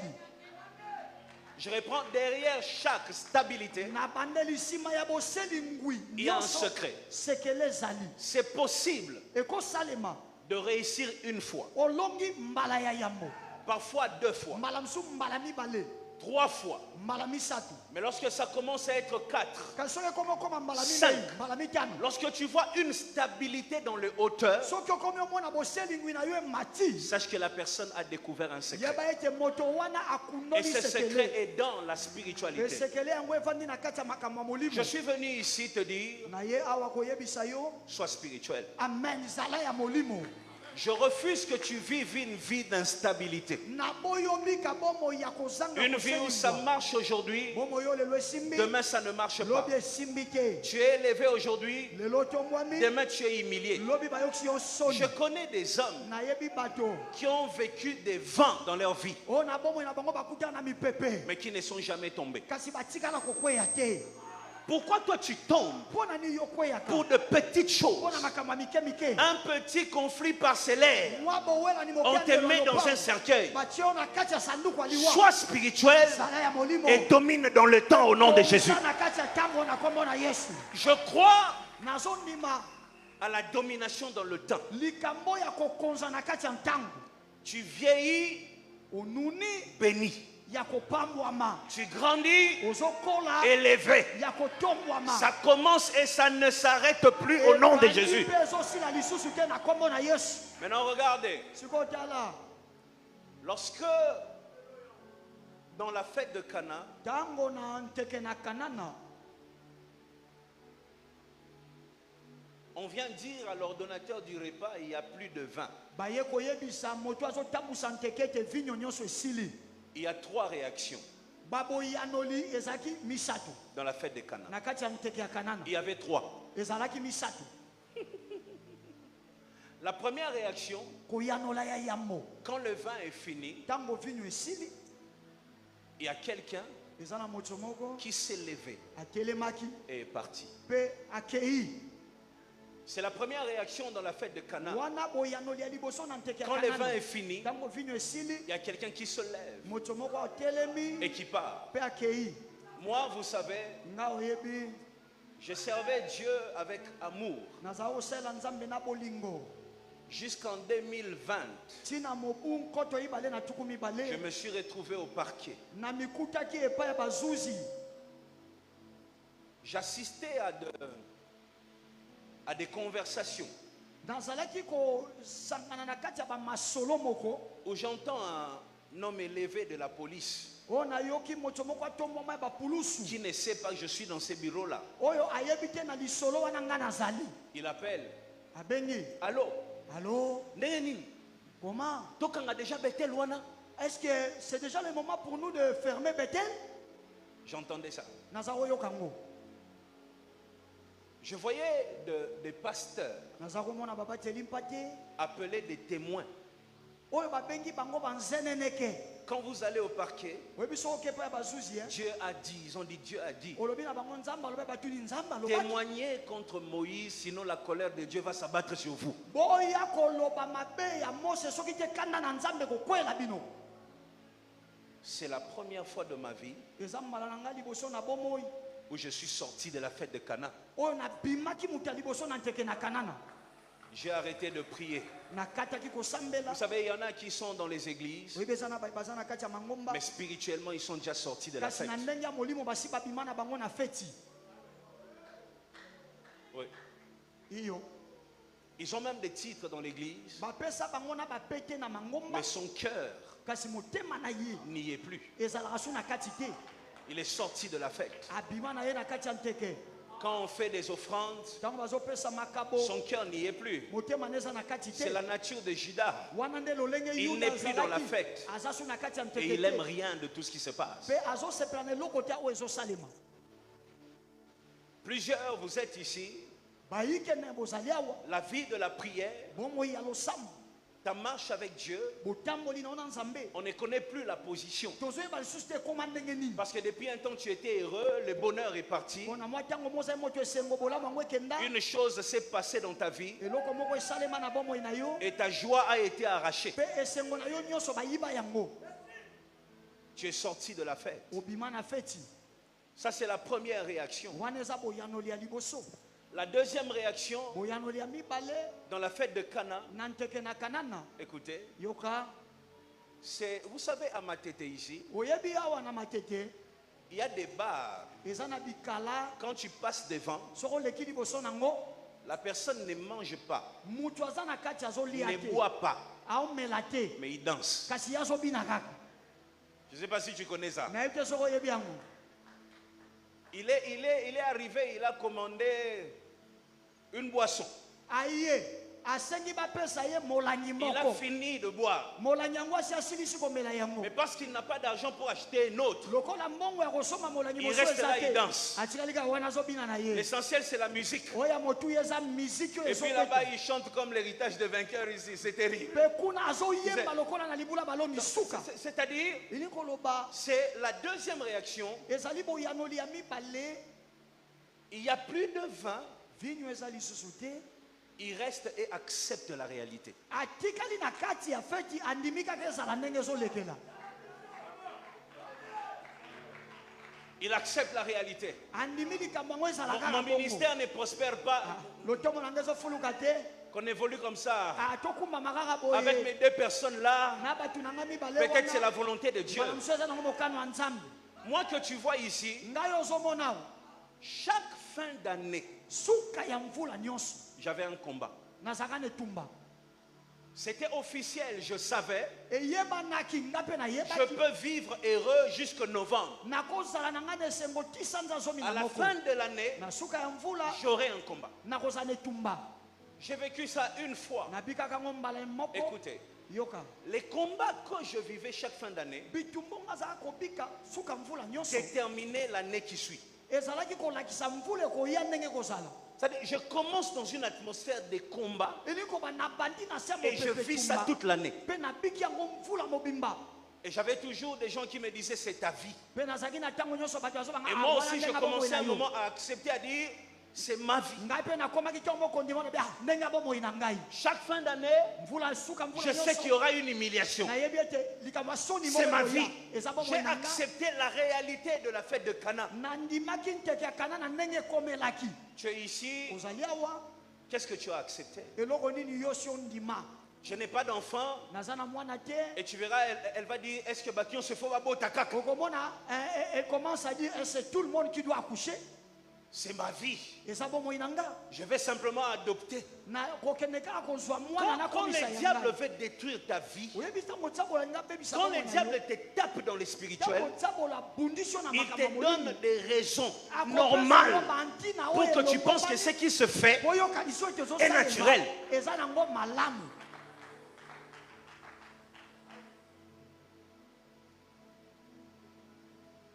Speaker 1: Je reprends, derrière chaque stabilité,
Speaker 2: Na bandeli sima ya boseli ngwi
Speaker 1: il y a un
Speaker 2: nyonso
Speaker 1: secret.
Speaker 2: sekele ezali.
Speaker 1: C'est possible
Speaker 2: Ekosalema
Speaker 1: de réussir une fois.
Speaker 2: olongi mbala ya yambo.
Speaker 1: Parfois 2 fois,
Speaker 2: mbala mosusu mbala mibale
Speaker 1: 3 fois.
Speaker 2: mbala misato
Speaker 1: Mais lorsque ça commence à être 4,
Speaker 2: kasi soki ekomi okoma mbala
Speaker 1: Cinq.
Speaker 2: minei mbala mitano
Speaker 1: lorsque tu vois une stabilité dans le hauteur,
Speaker 2: soki okomi omona boselingwi na yo emati
Speaker 1: sache que la personne a découvert un secret.
Speaker 2: yeba ete moto wana
Speaker 1: Et
Speaker 2: akundoli
Speaker 1: ce secret
Speaker 2: sekele
Speaker 1: est dans la spiritualité.
Speaker 2: esekele yango evandi na kati ya makambo ya molimo
Speaker 1: Je suis venu ici te dire,
Speaker 2: na ye awa koyebisa yo
Speaker 1: sois spirituel.
Speaker 2: amen zala ya molimo
Speaker 1: Je refuse que tu vives une vie d'instabilité.
Speaker 2: naboyomika bomoi ya kozanga
Speaker 1: Une vie où ça
Speaker 2: koselingwa.
Speaker 1: marche aujourd'hui,
Speaker 2: bomoi oyo lelo esimbi
Speaker 1: demain ça ne marche pas.
Speaker 2: lobi esimbi te
Speaker 1: Tu es élevé aujourd'hui,
Speaker 2: lelo tombwami
Speaker 1: demain tu es humilié.
Speaker 2: lobi bayokisi yo soni
Speaker 1: Je connais des hommes
Speaker 2: nayebi bato
Speaker 1: qui ont vécu des vents dans leur vie,
Speaker 2: oyo na bomoi na bango bakutana na mipepe
Speaker 1: mais qui ne sont jamais tombés.
Speaker 2: kasi batikala kokweya te
Speaker 1: Pourquoi toi tu tombes
Speaker 2: mpo na nini yo kweyaka
Speaker 1: pour de petites
Speaker 2: mpo
Speaker 1: choses?
Speaker 2: na makambo ya mike mike
Speaker 1: Un petit conflit parcellaire,
Speaker 2: mwa bowelani
Speaker 1: on te met dans un cercueil.
Speaker 2: batie yo na kati ya sanduku ya liwa
Speaker 1: Sois spirituel
Speaker 2: zala ya molimo
Speaker 1: et domine dans le temps au nom de Jésus.
Speaker 2: Oza na kati ya ntango na kombo na yesu
Speaker 1: Je crois
Speaker 2: nazondima
Speaker 1: à la domination dans le temps.
Speaker 2: likambo ya kokonza na kati ya ntango
Speaker 1: Tu vieillis
Speaker 2: onuni
Speaker 1: béni.
Speaker 2: ya kopambwama
Speaker 1: Tu grandis
Speaker 2: ozokola
Speaker 1: élevé.
Speaker 2: ya kotombwama
Speaker 1: Ça commence et ça ne s'arrête plus au nom de Jésus.
Speaker 2: mpe ezosila lisusu te na kombo na yesu
Speaker 1: Maintenant regardez,
Speaker 2: sikotala
Speaker 1: lorsque dans la fête de Cana,
Speaker 2: ntango na nteke na kanana
Speaker 1: on vient dire à l'ordonnateur du repas, il y a plus de vin.
Speaker 2: baye koyebisa moto azotambusa nteke ete vinyo nyonso esili
Speaker 1: Il y a 3 réactions
Speaker 2: baboyanoli ezalaki misato
Speaker 1: dans la fête de Cana.
Speaker 2: na kati ya nteke ya kanana
Speaker 1: Il y avait 3.
Speaker 2: ezalaki misato
Speaker 1: La première réaction,
Speaker 2: koyanola ya yambo
Speaker 1: quand le vin est fini,
Speaker 2: ntango vinyo esili
Speaker 1: il y a quelqu'un
Speaker 2: eza na moto moko
Speaker 1: qui s'est levé
Speaker 2: atelemaki
Speaker 1: et est parti.
Speaker 2: mpe akei
Speaker 1: C'est la première réaction dans la fête de Cana.
Speaker 2: wana boyanoli ya liboso na nteke ya
Speaker 1: Quand le vin
Speaker 2: kanana
Speaker 1: est fini,
Speaker 2: ntango vinyo esili
Speaker 1: il y a quelqu'un qui se lève
Speaker 2: moto moko atelemi
Speaker 1: et qui part.
Speaker 2: mpe akei
Speaker 1: Moi, vous savez,
Speaker 2: nga oyebi
Speaker 1: je servais Dieu avec amour
Speaker 2: nazala kosalela nzambe na bolingo
Speaker 1: jusqu'en 2020.
Speaker 2: ntina mobu nkoto ibale na tuku
Speaker 1: Je
Speaker 2: mibale
Speaker 1: me suis retrouvé au parquet.
Speaker 2: na mikutaki epai ya bazuzi
Speaker 1: J'assistais à des conversations
Speaker 2: nazalaki kosangana na kati ya bamasolo moko
Speaker 1: où j'entends un homme élevé de la police
Speaker 2: oyo nayoki moto moko atombwama ya bapulusu
Speaker 1: qui ne sait pas que je suis dans ces bureaux-là.
Speaker 2: oyo ayebi te na lisolo wana nga nazali
Speaker 1: Il appelle.
Speaker 2: abengi
Speaker 1: Allô?
Speaker 2: allo
Speaker 1: Ndenge nini?
Speaker 2: comment
Speaker 1: Tokanga déjà Bethel wana?
Speaker 2: est-ce que c'est déjà le moment pour nous de fermer Bethel
Speaker 1: J'entendais ça.
Speaker 2: naza koyoka ngo
Speaker 1: Je voyais des pasteurs
Speaker 2: naza komona babateli mpa te
Speaker 1: appeler des témoins.
Speaker 2: oyo babengi bango banzeneneke
Speaker 1: Quand vous allez au parquet,
Speaker 2: oyebi soko oke epai ya bazuzi
Speaker 1: Dieu a dit, ils ont dit Dieu a dit.
Speaker 2: olobi na bango nzambe alobi batuni nzambe alobaki
Speaker 1: Témoignez contre Moïse, sinon la colère de Dieu va s'abattre sur vous.
Speaker 2: boya koloba mabe ya mose soki te kanda na nzambe kokwela bino
Speaker 1: C'est la première fois de ma vie
Speaker 2: eza mbala na ngai liboso na bomoi
Speaker 1: où je suis sorti de la fête de Cana.
Speaker 2: oyo nabimaki moto ya liboso na nteke na kanana
Speaker 1: J'ai arrêté de prier.
Speaker 2: nakataki kosambela
Speaker 1: Vous savez, il y en a qui sont dans les églises,
Speaker 2: oyebi eza na baza na kati ya mangomba
Speaker 1: mais spirituellement, ils sont déjà sortis de la
Speaker 2: kasi
Speaker 1: fête.
Speaker 2: na ndenge ya molimo basi babima na bango na feti
Speaker 1: Oui.
Speaker 2: iyo
Speaker 1: Ils ont même des titres dans l'église,
Speaker 2: bapesa bango na bapete na mangomba
Speaker 1: mais son cœur
Speaker 2: kasi motema na ye
Speaker 1: n'y est plus.
Speaker 2: ezalaka so na kati te
Speaker 1: Il est sorti de la fête.
Speaker 2: abima na ye na kati ya nteke
Speaker 1: Quand on fait des offrandes,
Speaker 2: ntango bazopesa makabo
Speaker 1: son cœur n'y est plus.
Speaker 2: motema na eza na kati
Speaker 1: C'est
Speaker 2: te
Speaker 1: la nature de Judas.
Speaker 2: wana nde lolenge
Speaker 1: Il
Speaker 2: yuda
Speaker 1: n'est plus dans la
Speaker 2: azalaki
Speaker 1: fête.
Speaker 2: aza so na kati ya
Speaker 1: Et
Speaker 2: nteke
Speaker 1: il n'aime
Speaker 2: te
Speaker 1: rien de tout ce qui se passe.
Speaker 2: mpe azosepela na eloko te oyo ezosalema
Speaker 1: Plusieurs, vous êtes ici.
Speaker 2: bayike na bozali awa
Speaker 1: La vie de la prière,
Speaker 2: bomoi ya losambo
Speaker 1: ta marche avec Dieu,
Speaker 2: botamboli na yo na nzambe
Speaker 1: on ne connaît plus la position.
Speaker 2: tozoyeba lisusu te ekóma ndenge nini
Speaker 1: Parce que depuis un temps, tu étais heureux, le bonheur est parti.
Speaker 2: mpo na mwa ntango mozali moto esengo bolamu yango ekenda
Speaker 1: Une chose s'est passée dans ta vie
Speaker 2: eloko moko esalema na bomoi na yo
Speaker 1: et ta joie a été arrachée.
Speaker 2: mpe esengo na yo nyonso bayiba yango
Speaker 1: Tu es sorti de la fête.
Speaker 2: obima na feti
Speaker 1: Ça, c'est la première réaction.
Speaker 2: wana eza boyanoli ya liboso
Speaker 1: La deuxième réaction,
Speaker 2: boyanoli ya mibale
Speaker 1: dans la fête de Cana,
Speaker 2: na nteke na kanana
Speaker 1: écoutez,
Speaker 2: yoka
Speaker 1: Vous savez, à Matete ici,
Speaker 2: oyebi awa na Matete
Speaker 1: il y a des bars.
Speaker 2: eza na bikala
Speaker 1: Quand tu passes devant,
Speaker 2: soko leki liboso nango
Speaker 1: la personne ne mange pas,
Speaker 2: mutu aza na kati azolia
Speaker 1: ne
Speaker 2: te
Speaker 1: boit pas,
Speaker 2: aomela te
Speaker 1: mais il danse.
Speaker 2: kasi azobina kaka
Speaker 1: Je ne sais pas si tu connais ça.
Speaker 2: nayebi te soko oyebi yango.
Speaker 1: Il est arrivé, il a commandé une boisson.
Speaker 2: Aye asengi bapesa ye molangi
Speaker 1: Il a
Speaker 2: moko
Speaker 1: fini de boire.
Speaker 2: molangi yango asi asilisi komela yango
Speaker 1: Mais parce qu'il n'a pas d'argent pour acheter un autre,
Speaker 2: lokola mbongo ya kosomba molangi
Speaker 1: il
Speaker 2: mosusu
Speaker 1: reste
Speaker 2: eza
Speaker 1: là, il
Speaker 2: te
Speaker 1: danse.
Speaker 2: atikali kaka wana azobina na ye
Speaker 1: L'essentiel, c'est la musique.
Speaker 2: oyo motu ye eza miziki oyo
Speaker 1: Et puis là-bas,
Speaker 2: ezobeta
Speaker 1: il chante comme l'héritage de vainqueur ici. C'est terrible.
Speaker 2: mpe kuna azoyemba lokola na libula balomi suka
Speaker 1: C'est-à-dire,
Speaker 2: eli koloba
Speaker 1: c'est la deuxième réaction.
Speaker 2: ezali boyanoli ya mibale
Speaker 1: Il y a plus de vin,
Speaker 2: vinyo eza lisusu te
Speaker 1: il reste et accepte la réalité.
Speaker 2: atikali na kati ya feti andimi kaka ezala ndenge ezolekela
Speaker 1: Il accepte la réalité.
Speaker 2: andimi likambo yango ezala
Speaker 1: Mon
Speaker 2: kaka
Speaker 1: ministère ne prospère pas,
Speaker 2: lotombo na ngai ezofuluka te
Speaker 1: qu'on évolue comme ça.
Speaker 2: tokumbama kaka
Speaker 1: Avec
Speaker 2: boye
Speaker 1: mes deux personnes là,
Speaker 2: na bato na ngai mibale
Speaker 1: peut-être c'est la volonté de Dieu.
Speaker 2: bana mosusu eza nango mokano ya nzambe
Speaker 1: Moi que tu vois ici,
Speaker 2: ngai ozomona
Speaker 1: chaque fin d'année,
Speaker 2: suka ya mvula nyonso
Speaker 1: j'avais un combat.
Speaker 2: nazalaka na etumba
Speaker 1: C'était officiel, je savais.
Speaker 2: eyebanaki nga mpe
Speaker 1: Je
Speaker 2: nayebaki
Speaker 1: peux vivre heureux jusqu'en novembre.
Speaker 2: nakozala na ngai na esengo ti sanza zomi
Speaker 1: À
Speaker 2: na
Speaker 1: la
Speaker 2: moko
Speaker 1: fin de l'année,
Speaker 2: na suka ya mvula
Speaker 1: j'aurai un combat.
Speaker 2: nakozala na etumba
Speaker 1: J'ai vécu ça une fois.
Speaker 2: nabikaka ngo mbala moko
Speaker 1: Écoutez,
Speaker 2: yoka
Speaker 1: les combats que je vivais chaque fin d'année
Speaker 2: bitumbu nga azalaka kobika suka mvula nyonso
Speaker 1: déterminaient l'année qui suit.
Speaker 2: ezalaki kolakisa mvula ekoya ndenge kozala
Speaker 1: C'est-à-dire, je commence dans une atmosphère de combat
Speaker 2: eli koba nabandi na se
Speaker 1: et je vis ça toute l'année.
Speaker 2: mpe nabiki yango mvula mobimba
Speaker 1: Et j'avais toujours des gens qui me disaient c'est ta vie.
Speaker 2: mpe nazalaki na ntango nyonso bato bazobanga
Speaker 1: Et moi aussi, je commençais à un moment à accepter, à dire c'est ma vie.
Speaker 2: ngai mpe nakomaki ntango mokondi mona be ndenge ya bomoi na ngai
Speaker 1: Chaque fin d'année,
Speaker 2: mvula suka
Speaker 1: je
Speaker 2: mvula
Speaker 1: sais qu'il y
Speaker 2: nyonso
Speaker 1: aura une humiliation.
Speaker 2: nayebi ete likambo ya soni
Speaker 1: C'est ma
Speaker 2: moko
Speaker 1: vie.
Speaker 2: ekoya eza
Speaker 1: J'ai
Speaker 2: bomoi na nga
Speaker 1: accepté la réalité de la fête de Cana.
Speaker 2: nandimaki nteke ya kana na ndenge ekomelaki
Speaker 1: Tu es ici,
Speaker 2: ozali awa
Speaker 1: qu'est-ce que tu as accepté?
Speaker 2: eloko nini yo si ondima
Speaker 1: Je n'ai pas d'enfant.
Speaker 2: naza na mwana te
Speaker 1: Et tu verras, elle va dire, est-ce que Bakion se faut abo takaka?
Speaker 2: okomona elle commence à dire c'est tout le monde qui doit accoucher
Speaker 1: C'est ma vie.
Speaker 2: eza bomoi na nga
Speaker 1: Je vais simplement adopter.
Speaker 2: na kokende kaka kozwa mwana
Speaker 1: Quand
Speaker 2: nakomisa
Speaker 1: le
Speaker 2: ya
Speaker 1: diable
Speaker 2: ngai
Speaker 1: veut détruire ta vie,
Speaker 2: oyebi ntango nzambo nga bebisa
Speaker 1: quand le diable te tape dans le spirituel,
Speaker 2: ntango nzambo bundisi yo na
Speaker 1: il
Speaker 2: makambo
Speaker 1: te
Speaker 2: ya
Speaker 1: donne
Speaker 2: molimo
Speaker 1: des raisons
Speaker 2: akopesa yo
Speaker 1: normales
Speaker 2: bantina
Speaker 1: pour
Speaker 2: oyo
Speaker 1: que tu
Speaker 2: elongwa
Speaker 1: penses que
Speaker 2: bani-
Speaker 1: ce qui se fait
Speaker 2: boyokanisi oyo
Speaker 1: est
Speaker 2: ezosalema
Speaker 1: naturel.
Speaker 2: eza nango malamu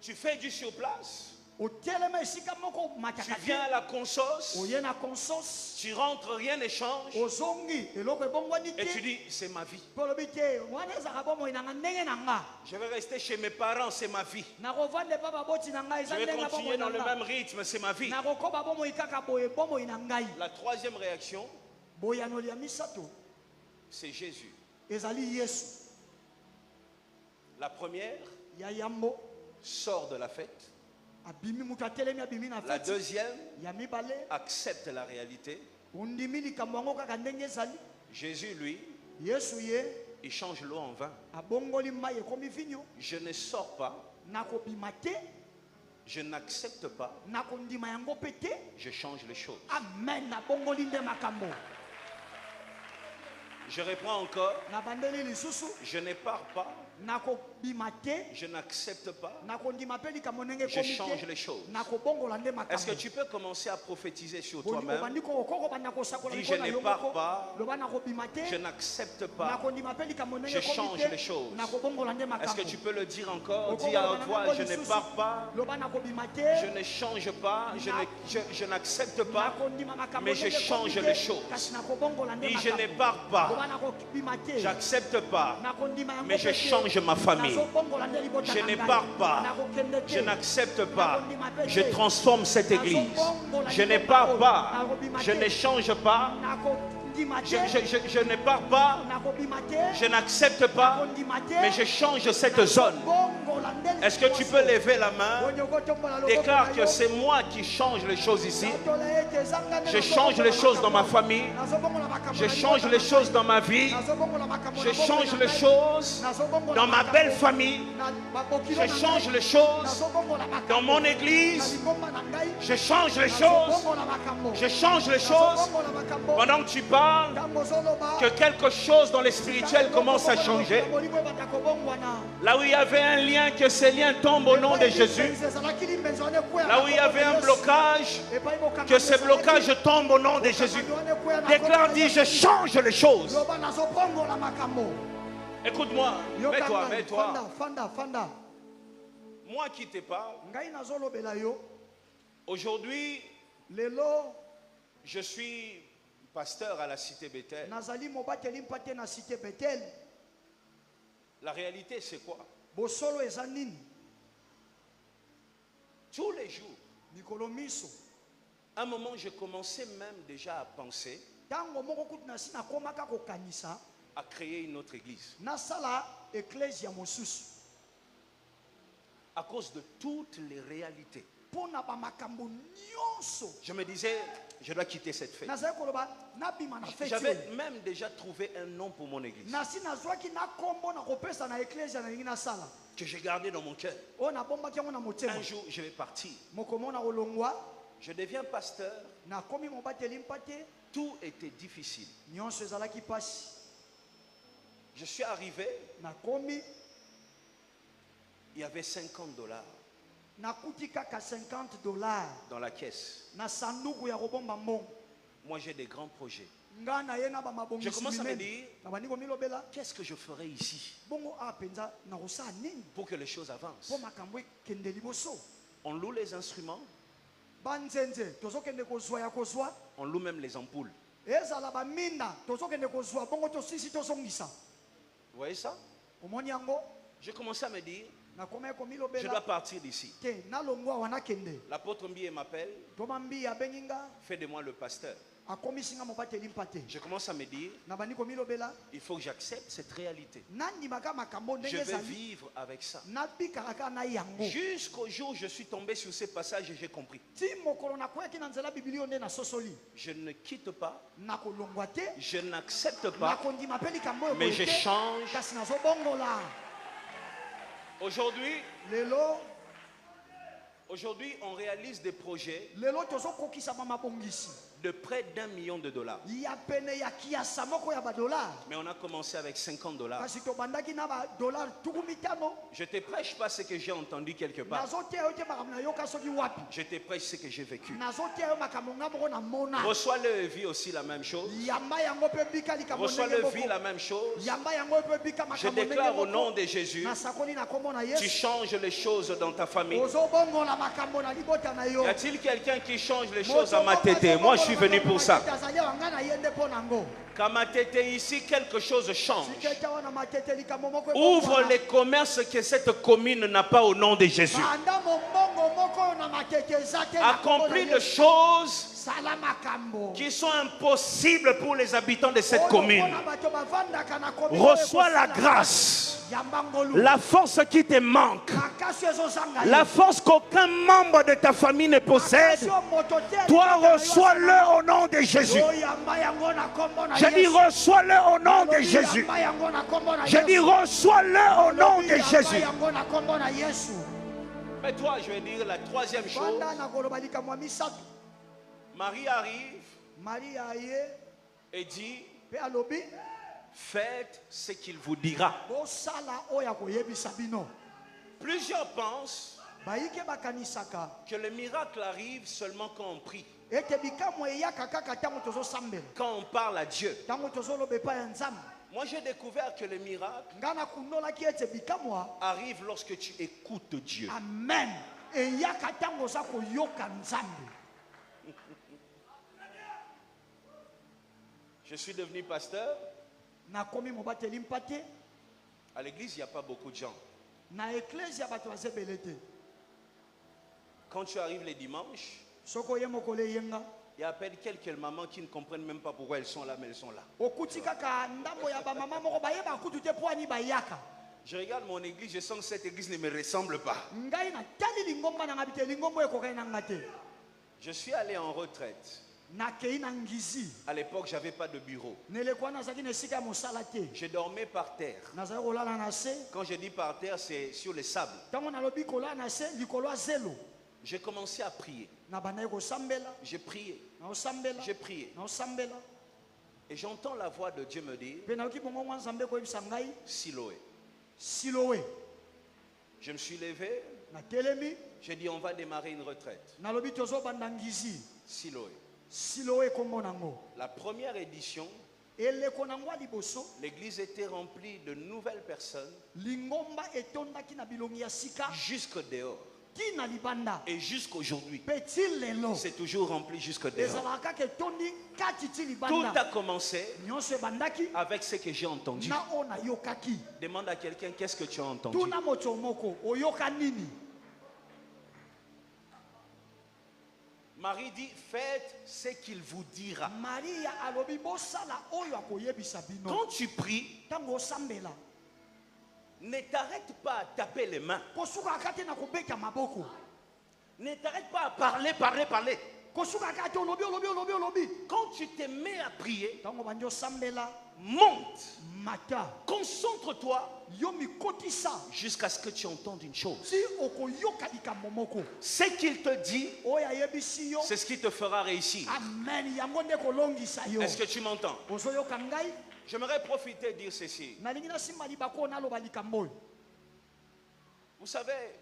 Speaker 1: Tu fais du surplace,
Speaker 2: otelema esika moko
Speaker 1: tu
Speaker 2: matyaka
Speaker 1: viens à
Speaker 2: te
Speaker 1: la consos,
Speaker 2: oye na consos
Speaker 1: tu rentres, rien ne change,
Speaker 2: ozongi eloko ebongwani
Speaker 1: et tu
Speaker 2: te
Speaker 1: dis c'est ma vie.
Speaker 2: mpe olobi te wana ezalaka bomoi na nga ndenge na nga
Speaker 1: Je vais rester chez mes parents, c'est ma vie.
Speaker 2: nakovanda epa baboti na ngai
Speaker 1: Je
Speaker 2: eza
Speaker 1: vais
Speaker 2: ndenge ya
Speaker 1: continuer
Speaker 2: bomoi na
Speaker 1: dans le
Speaker 2: nga
Speaker 1: même rythme, c'est ma vie.
Speaker 2: nakokoba bomoi kaka boye bomoi na ngai
Speaker 1: La troisième réaction,
Speaker 2: boyanoli ya misato
Speaker 1: c'est Jésus.
Speaker 2: ezali yesu
Speaker 1: La première
Speaker 2: ya yambo
Speaker 1: sort de la fête.
Speaker 2: abimi moto atelemi abimi na
Speaker 1: La
Speaker 2: feti
Speaker 1: deuxième
Speaker 2: ya mibale
Speaker 1: accepte la réalité.
Speaker 2: ondimi likambo yango kaka ndenge ezali
Speaker 1: Jésus, lui,
Speaker 2: yesu ye
Speaker 1: il change l'eau en vin.
Speaker 2: abongoli mai ekomi vinyo
Speaker 1: Je ne sors pas,
Speaker 2: nakobima te
Speaker 1: je n'accepte pas,
Speaker 2: nakondima yango mpe te
Speaker 1: je change les choses.
Speaker 2: amen nabongoli nde makambo
Speaker 1: Je reprends encore,
Speaker 2: nabandeli lisusu
Speaker 1: je ne pars pas,
Speaker 2: nakobima te
Speaker 1: je n'accepte pas,
Speaker 2: nakondima mpe likambo ndenge
Speaker 1: je
Speaker 2: ekomi
Speaker 1: change
Speaker 2: te
Speaker 1: les choses.
Speaker 2: nakobongola nde
Speaker 1: Est-ce que
Speaker 2: makambo
Speaker 1: tu peux commencer à prophétiser sur
Speaker 2: Boni
Speaker 1: toi-même?
Speaker 2: obandi kokobanda kosakola
Speaker 1: Dis,
Speaker 2: likolo na
Speaker 1: je
Speaker 2: yo
Speaker 1: ne pars
Speaker 2: moko
Speaker 1: pas,
Speaker 2: loba nakobima te
Speaker 1: je n'accepte pas.
Speaker 2: nakondima mpe likambo ndenge
Speaker 1: Je
Speaker 2: ekomi
Speaker 1: change
Speaker 2: te
Speaker 1: les choses.
Speaker 2: nakobongola nde
Speaker 1: Est-ce
Speaker 2: makambo
Speaker 1: que tu peux le dire encore? Dis
Speaker 2: Okobanda
Speaker 1: à haute voix,
Speaker 2: nango
Speaker 1: je ne
Speaker 2: lisusu,
Speaker 1: pars pas,
Speaker 2: loba nakobima te
Speaker 1: je ne change pas, je n'accepte pas,
Speaker 2: nakondima makambo
Speaker 1: mais je
Speaker 2: ndenge ekomi
Speaker 1: change
Speaker 2: te,
Speaker 1: les choses.
Speaker 2: kasi nakobongola nde
Speaker 1: Dis, je ne
Speaker 2: makambo
Speaker 1: pars pas,
Speaker 2: loba nakobima te
Speaker 1: j'accepte pas,
Speaker 2: nakondima yango
Speaker 1: mais je
Speaker 2: mpe te,
Speaker 1: change ma famille.
Speaker 2: nazobongola nde libota
Speaker 1: Je
Speaker 2: na
Speaker 1: ne
Speaker 2: ngai.
Speaker 1: pars pas,
Speaker 2: Nakokende te,
Speaker 1: je n'accepte pas,
Speaker 2: nakondima mpe
Speaker 1: je
Speaker 2: te,
Speaker 1: transforme cette église. Je ne pars pas, je ne change pas,
Speaker 2: nakondima te,
Speaker 1: je ne pars pas,
Speaker 2: nakobima te,
Speaker 1: je n'accepte pas,
Speaker 2: nakondima te,
Speaker 1: mais je change cette zone.
Speaker 2: nakobongola
Speaker 1: Est-ce que tu peux lever la main? Déclare que c'est moi qui change les choses ici. Je change les choses dans ma famille. Je change les choses dans ma vie. Je change les choses dans ma belle famille. Je change les choses dans mon église. Je change les choses. Je change les choses. Pendant que tu parles, que quelque chose dans le spirituel commence à changer. Là où il y avait un lien, que ces liens tombent au nom de Jésus. Là où il y avait un blocage, que ces blocages tombent au nom de Jésus. Déclare, dis, je change les choses. Écoute-moi, mets-toi, mets-toi. Moi qui te parle, aujourd'hui, je suis pasteur à la cité Bethel. La réalité, c'est quoi? Tous les jours, à un moment, je commençais même déjà à penser à créer une autre église. À cause de toutes les réalités. Je me disais, je dois quitter cette fête. J'avais même déjà trouvé un nom pour mon église que j'ai gardé dans mon cœur. Un jour, je vais partir. Je deviens pasteur. Tout était difficile. Je suis arrivé. Il y avait $50 dans la caisse. Moi, j'ai des grands projets. Je commence à me dire, qu'est-ce que je ferai ici pour que les choses avancent? On loue les instruments. On loue même les ampoules. Vous voyez ça? Je commençais à me dire, je dois partir d'ici. L'apôtre Mbié m'appelle. Fais de moi le pasteur. Je commence à me dire, il faut que j'accepte cette réalité. Je vais vivre avec ça. Jusqu'au jour où je suis tombé sur ces passages et j'ai compris. Je ne quitte pas. Je n'accepte pas. Mais je change. Aujourd'hui, on réalise des projets de près d'1 million de dollars. Mais on a commencé avec $50. Je te prêche pas ce que j'ai entendu quelque part. Je te prêche ce que j'ai vécu. Reçois-le et vis aussi la même chose. Reçois-le, vis la même chose. Je déclare au nom de Jésus, tu changes les choses dans ta famille. Y a-t-il quelqu'un qui change les choses à ma tête? Moi, je suis venu pour ça. Qu'à ma tête ici, quelque chose change. Ouvre les commerces que cette commune n'a pas au nom de Jésus. Accomplis des choses qui sont impossibles pour les habitants de cette commune. Reçois la grâce, la force qui te manque, la force qu'aucun membre de ta famille ne possède. Toi, reçois-le au nom de Jésus. Je dis reçois-le au nom de Jésus. Je dis reçois-le au nom de Jésus. Mais toi, je vais dire la troisième chose. Marie arrive et dit, faites ce qu'il vous dira. Plusieurs pensent que le miracle arrive seulement quand on prie, quand on parle à Dieu. Moi, j'ai découvert que le miracle arrive lorsque tu écoutes Dieu.
Speaker 2: Amen.
Speaker 1: Je suis devenu pasteur. À l'église, il n'y a pas beaucoup de gens. Quand tu arrives les dimanches, il y a à peine quelques mamans qui ne comprennent même pas pourquoi elles sont là, mais elles sont là. Je regarde mon église, je sens que cette église ne me ressemble pas.
Speaker 2: ngai natali lingomba na ngai te lingomba ekokai na ngai te
Speaker 1: Je suis allé en retraite.
Speaker 2: nakei na ngizi
Speaker 1: À l'époque, j'avais pas de bureau.
Speaker 2: nelekwa nazalaki na esika ya mosala te
Speaker 1: Je dormais par terre.
Speaker 2: nazali kolala na se
Speaker 1: Quand je dis par terre, c'est sur les sables.
Speaker 2: ntango nalobi kolala na se likolo ya zelo
Speaker 1: J'ai commencé à prier.
Speaker 2: na bandaki kosambela
Speaker 1: J'ai prié.
Speaker 2: naosambela
Speaker 1: J'ai prié.
Speaker 2: naosambela
Speaker 1: Et j'entends la voix de Dieu me dire,
Speaker 2: mpe nayoki bongo mwa nzambe koyebisa ngai
Speaker 1: Siloé.
Speaker 2: silowe
Speaker 1: Je me suis levé.
Speaker 2: natelemi
Speaker 1: J'ai dit, on va démarrer une retraite.
Speaker 2: nalobi tozobanda ngizi
Speaker 1: Siloé.
Speaker 2: silowe kombo nango
Speaker 1: La première édition,
Speaker 2: eleko nango ya liboso
Speaker 1: l'église était remplie de nouvelles personnes
Speaker 2: lingomba etondaki na bilongi ya sika
Speaker 1: jusque dehors.
Speaker 2: ti na libanda
Speaker 1: Et jusqu'aujourd'hui,
Speaker 2: mpe ti lelo
Speaker 1: c'est toujours rempli jusque dehors.
Speaker 2: ezalaka kaka etondi kati ti
Speaker 1: Tout
Speaker 2: libanda
Speaker 1: a commencé
Speaker 2: nyonso ebandaki
Speaker 1: avec ce que j'ai entendu.
Speaker 2: na oyo nayokaki
Speaker 1: Demande à quelqu'un, qu'est-ce que tu as entendu?
Speaker 2: tuna moto moko oyoka nini
Speaker 1: Marie dit, faites ce qu'il vous dira.
Speaker 2: maria alobi bosala oyo akoyebisa bino
Speaker 1: Quand tu pries,
Speaker 2: ntango osambela
Speaker 1: ne t'arrête pas à taper les mains.
Speaker 2: kosukaka te na kobeta maboko
Speaker 1: Ne t'arrête pas à parler, parler, parler.
Speaker 2: kosukaka te olobi olobi olobi olobi
Speaker 1: Quand tu te mets à prier,
Speaker 2: ntango bandi osambela
Speaker 1: monte,
Speaker 2: mata
Speaker 1: concentre-toi
Speaker 2: yo mikotisa
Speaker 1: jusqu'à ce que tu entendes une chose.
Speaker 2: ti okoyoka likambo moko
Speaker 1: Ce qu'il te dit,
Speaker 2: oyo ayebisi yo
Speaker 1: c'est ce qui te fera réussir.
Speaker 2: amen yango nde kolongisa yo
Speaker 1: Est-ce que tu m'entends?
Speaker 2: ozoyoka ngai
Speaker 1: J'aimerais profiter de dire ceci.
Speaker 2: nalingi nasimba libako oyo naloba likambo oyo
Speaker 1: Vous savez,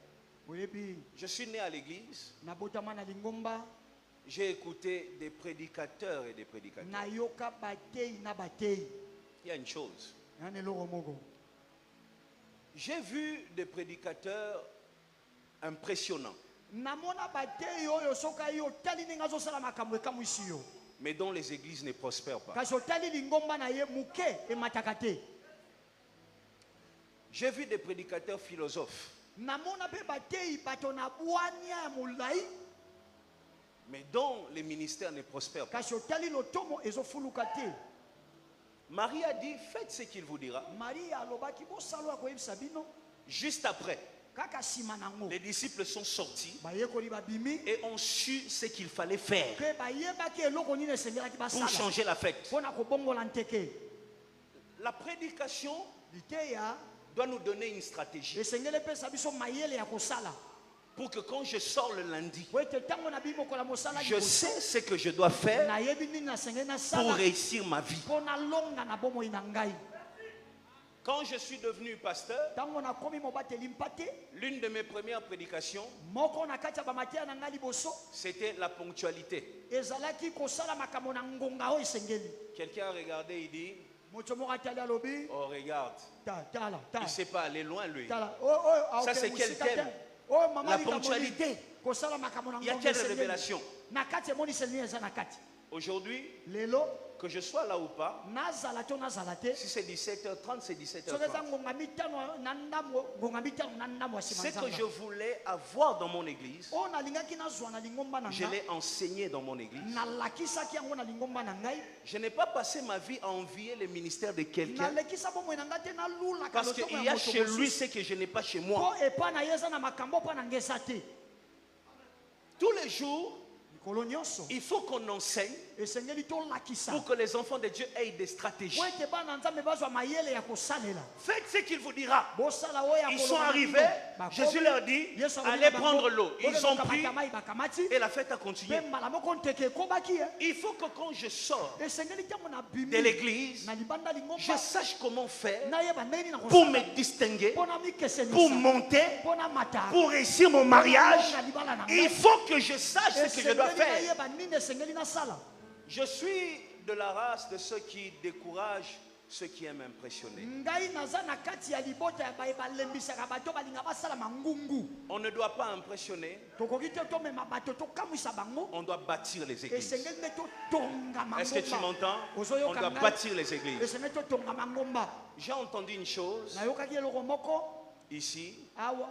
Speaker 2: oyebi
Speaker 1: je suis né à l'église.
Speaker 2: nabotama na lingomba
Speaker 1: J'ai écouté des prédicateurs et des prédicateurs.
Speaker 2: nayoka batei na batei
Speaker 1: Il y a une chose.
Speaker 2: yana eloko moko
Speaker 1: J'ai vu des prédicateurs impressionnants,
Speaker 2: namona batei oyo soki yo otali ndenge azosala makambo ekamwisi yo
Speaker 1: mais dont les églises ne prospèrent pas.
Speaker 2: kasi otali lingomba na ye moke emataka te
Speaker 1: J'ai vu des prédicateurs philosophes,
Speaker 2: namona mpe batei bato na bwania ya molai
Speaker 1: mais dont les ministères ne prospèrent pas.
Speaker 2: kasi otali lotomo ezofuluka te
Speaker 1: Marie a dit, faites ce qu'il vous dira.
Speaker 2: maria alobaki bosala oyo akoyebisa bino
Speaker 1: Juste après,
Speaker 2: kaka nsima nango
Speaker 1: les disciples sont sortis
Speaker 2: bayekoli babimi
Speaker 1: et ont su ce qu'il fallait faire
Speaker 2: mpe bayebaki eloko nini esengelaki
Speaker 1: pour
Speaker 2: basala
Speaker 1: changer la fête.
Speaker 2: mpo na kobongola nteke
Speaker 1: La prédication
Speaker 2: liteya
Speaker 1: doit nous donner une stratégie
Speaker 2: esengeli epesa biso mayele ya kosala
Speaker 1: pour que quand je sors le lundi,
Speaker 2: po ete ntango na bimokola mosala
Speaker 1: je sais ce que je dois faire
Speaker 2: nayebi nini nasengeli
Speaker 1: pour
Speaker 2: nasala
Speaker 1: réussir ma vie.
Speaker 2: mpo nalonga na bomoi na ngai
Speaker 1: Quand je suis devenu pasteur,
Speaker 2: ntango nakomi mobateli mpate
Speaker 1: l'une de mes premières prédications,
Speaker 2: moko na kati ya bamateya na ngai liboso
Speaker 1: c'était la ponctualité.
Speaker 2: ezalaki kosala makambo na ngonga oyo esengeli
Speaker 1: Quelqu'un a regardé, il dit,
Speaker 2: moto moko atali alobi
Speaker 1: oh regarde,
Speaker 2: tala
Speaker 1: il ne
Speaker 2: tala
Speaker 1: sait pas aller loin lui.
Speaker 2: tala oyo
Speaker 1: Ça, c'est quel thème?
Speaker 2: oyo mama
Speaker 1: La
Speaker 2: likambo
Speaker 1: ponctualité.
Speaker 2: nini? kosala makambo na
Speaker 1: Il y a
Speaker 2: ngonga
Speaker 1: quelle
Speaker 2: esengeli.
Speaker 1: révélation?
Speaker 2: na kati emoniseli nini eza na kati
Speaker 1: Aujourd'hui,
Speaker 2: lelo
Speaker 1: que je sois là ou pas,
Speaker 2: nazala to nazala te
Speaker 1: si c'est 17h30, c'est
Speaker 2: soki eza
Speaker 1: 17h30.
Speaker 2: ngonga mitano na ndambo ngonga mitano na ndambo ya nsima
Speaker 1: Ce que je
Speaker 2: nzambe
Speaker 1: voulais avoir dans mon église,
Speaker 2: oyo nalingaki nazwa na lingomba na
Speaker 1: je
Speaker 2: nga
Speaker 1: l'ai enseigné dans mon église.
Speaker 2: nalakisaki yango na lingomba na ngai
Speaker 1: Je n'ai pas passé ma vie à envier le ministère de quelqu'un
Speaker 2: nalekisa bomoi na ngai te nalulaka
Speaker 1: parce
Speaker 2: lotomo
Speaker 1: qu'il
Speaker 2: ya
Speaker 1: y a
Speaker 2: moto
Speaker 1: chez lui
Speaker 2: mosusu
Speaker 1: ce que je n'ai pas chez moi.
Speaker 2: mpo epa na ye eza na makambo mpo na ngai eza te
Speaker 1: Tous les jours,
Speaker 2: likolo nyonso
Speaker 1: il faut qu'on enseigne
Speaker 2: esengeli tolakisa
Speaker 1: pour que les enfants de Dieu aient des stratégies.
Speaker 2: po ete bana nzambe bazwa mayele ya kosalela
Speaker 1: Faites ce qu'il vous dira.
Speaker 2: bosala oyo ya
Speaker 1: Ils sont
Speaker 2: koloba na
Speaker 1: arrivés,
Speaker 2: bino. Bakomi,
Speaker 1: Jésus leur dit,
Speaker 2: Yesu alobi
Speaker 1: allez
Speaker 2: na bango,
Speaker 1: prendre l'eau. Ils ont
Speaker 2: bokeloka
Speaker 1: pris
Speaker 2: makamai bakamati
Speaker 1: et la fête a continué.
Speaker 2: mpe mbala moko nteke ekobaki ye
Speaker 1: Il faut que quand je sors
Speaker 2: esengeli ntango na
Speaker 1: de
Speaker 2: bimi
Speaker 1: l'église,
Speaker 2: na libanda
Speaker 1: je
Speaker 2: lingomba
Speaker 1: sache comment faire
Speaker 2: nayeba ndenge nini na
Speaker 1: pour
Speaker 2: kosala
Speaker 1: me distinguer,
Speaker 2: mpo na mikesenisa
Speaker 1: pour monter,
Speaker 2: mpo na mata
Speaker 1: pour réussir mon mariage.
Speaker 2: na libala na
Speaker 1: Il
Speaker 2: ngai
Speaker 1: faut que je sache ce que je dois
Speaker 2: esengeli
Speaker 1: faire.
Speaker 2: nayeba nini esengeli nasala
Speaker 1: Je suis de la race de ceux qui découragent ceux qui aiment impressionner.
Speaker 2: ngai naza na kati ya libota ya baye balembisaka bato balinga basala mangungu
Speaker 1: On ne doit pas impressionner,
Speaker 2: tokoki te tomema bato tokamwisa bango
Speaker 1: on doit bâtir les églises.
Speaker 2: esengeli nde totonga
Speaker 1: Est-ce que tu
Speaker 2: mangomba
Speaker 1: m'entends? On
Speaker 2: ozoyoka
Speaker 1: doit
Speaker 2: ngai
Speaker 1: bâtir les églises.
Speaker 2: esengeli totonga mangomba
Speaker 1: J'ai entendu une chose
Speaker 2: nayokaki eloko moko
Speaker 1: ici.
Speaker 2: awa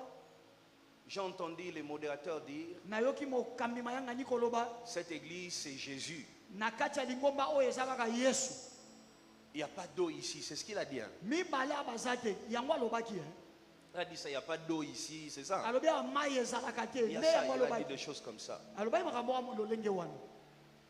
Speaker 1: J'ai entendu les modérateurs dire,
Speaker 2: nayoki mokambi mayangani koloba
Speaker 1: cette église c'est Jésus.
Speaker 2: na kati ya lingomba oyo eza kaka yesu
Speaker 1: Il n'y a pas d'eau ici, c'est ce qu'il a dit. Hein.
Speaker 2: mibale abaza te yango alobaki
Speaker 1: Il a dit ça, il n'y a pas d'eau ici, c'est ça.
Speaker 2: alobi ya mai ezalaka te
Speaker 1: Il y a
Speaker 2: nde
Speaker 1: ça,
Speaker 2: yango
Speaker 1: il a
Speaker 2: alobai
Speaker 1: dit des choses comme ça.
Speaker 2: alobai makambo ya lolenge wana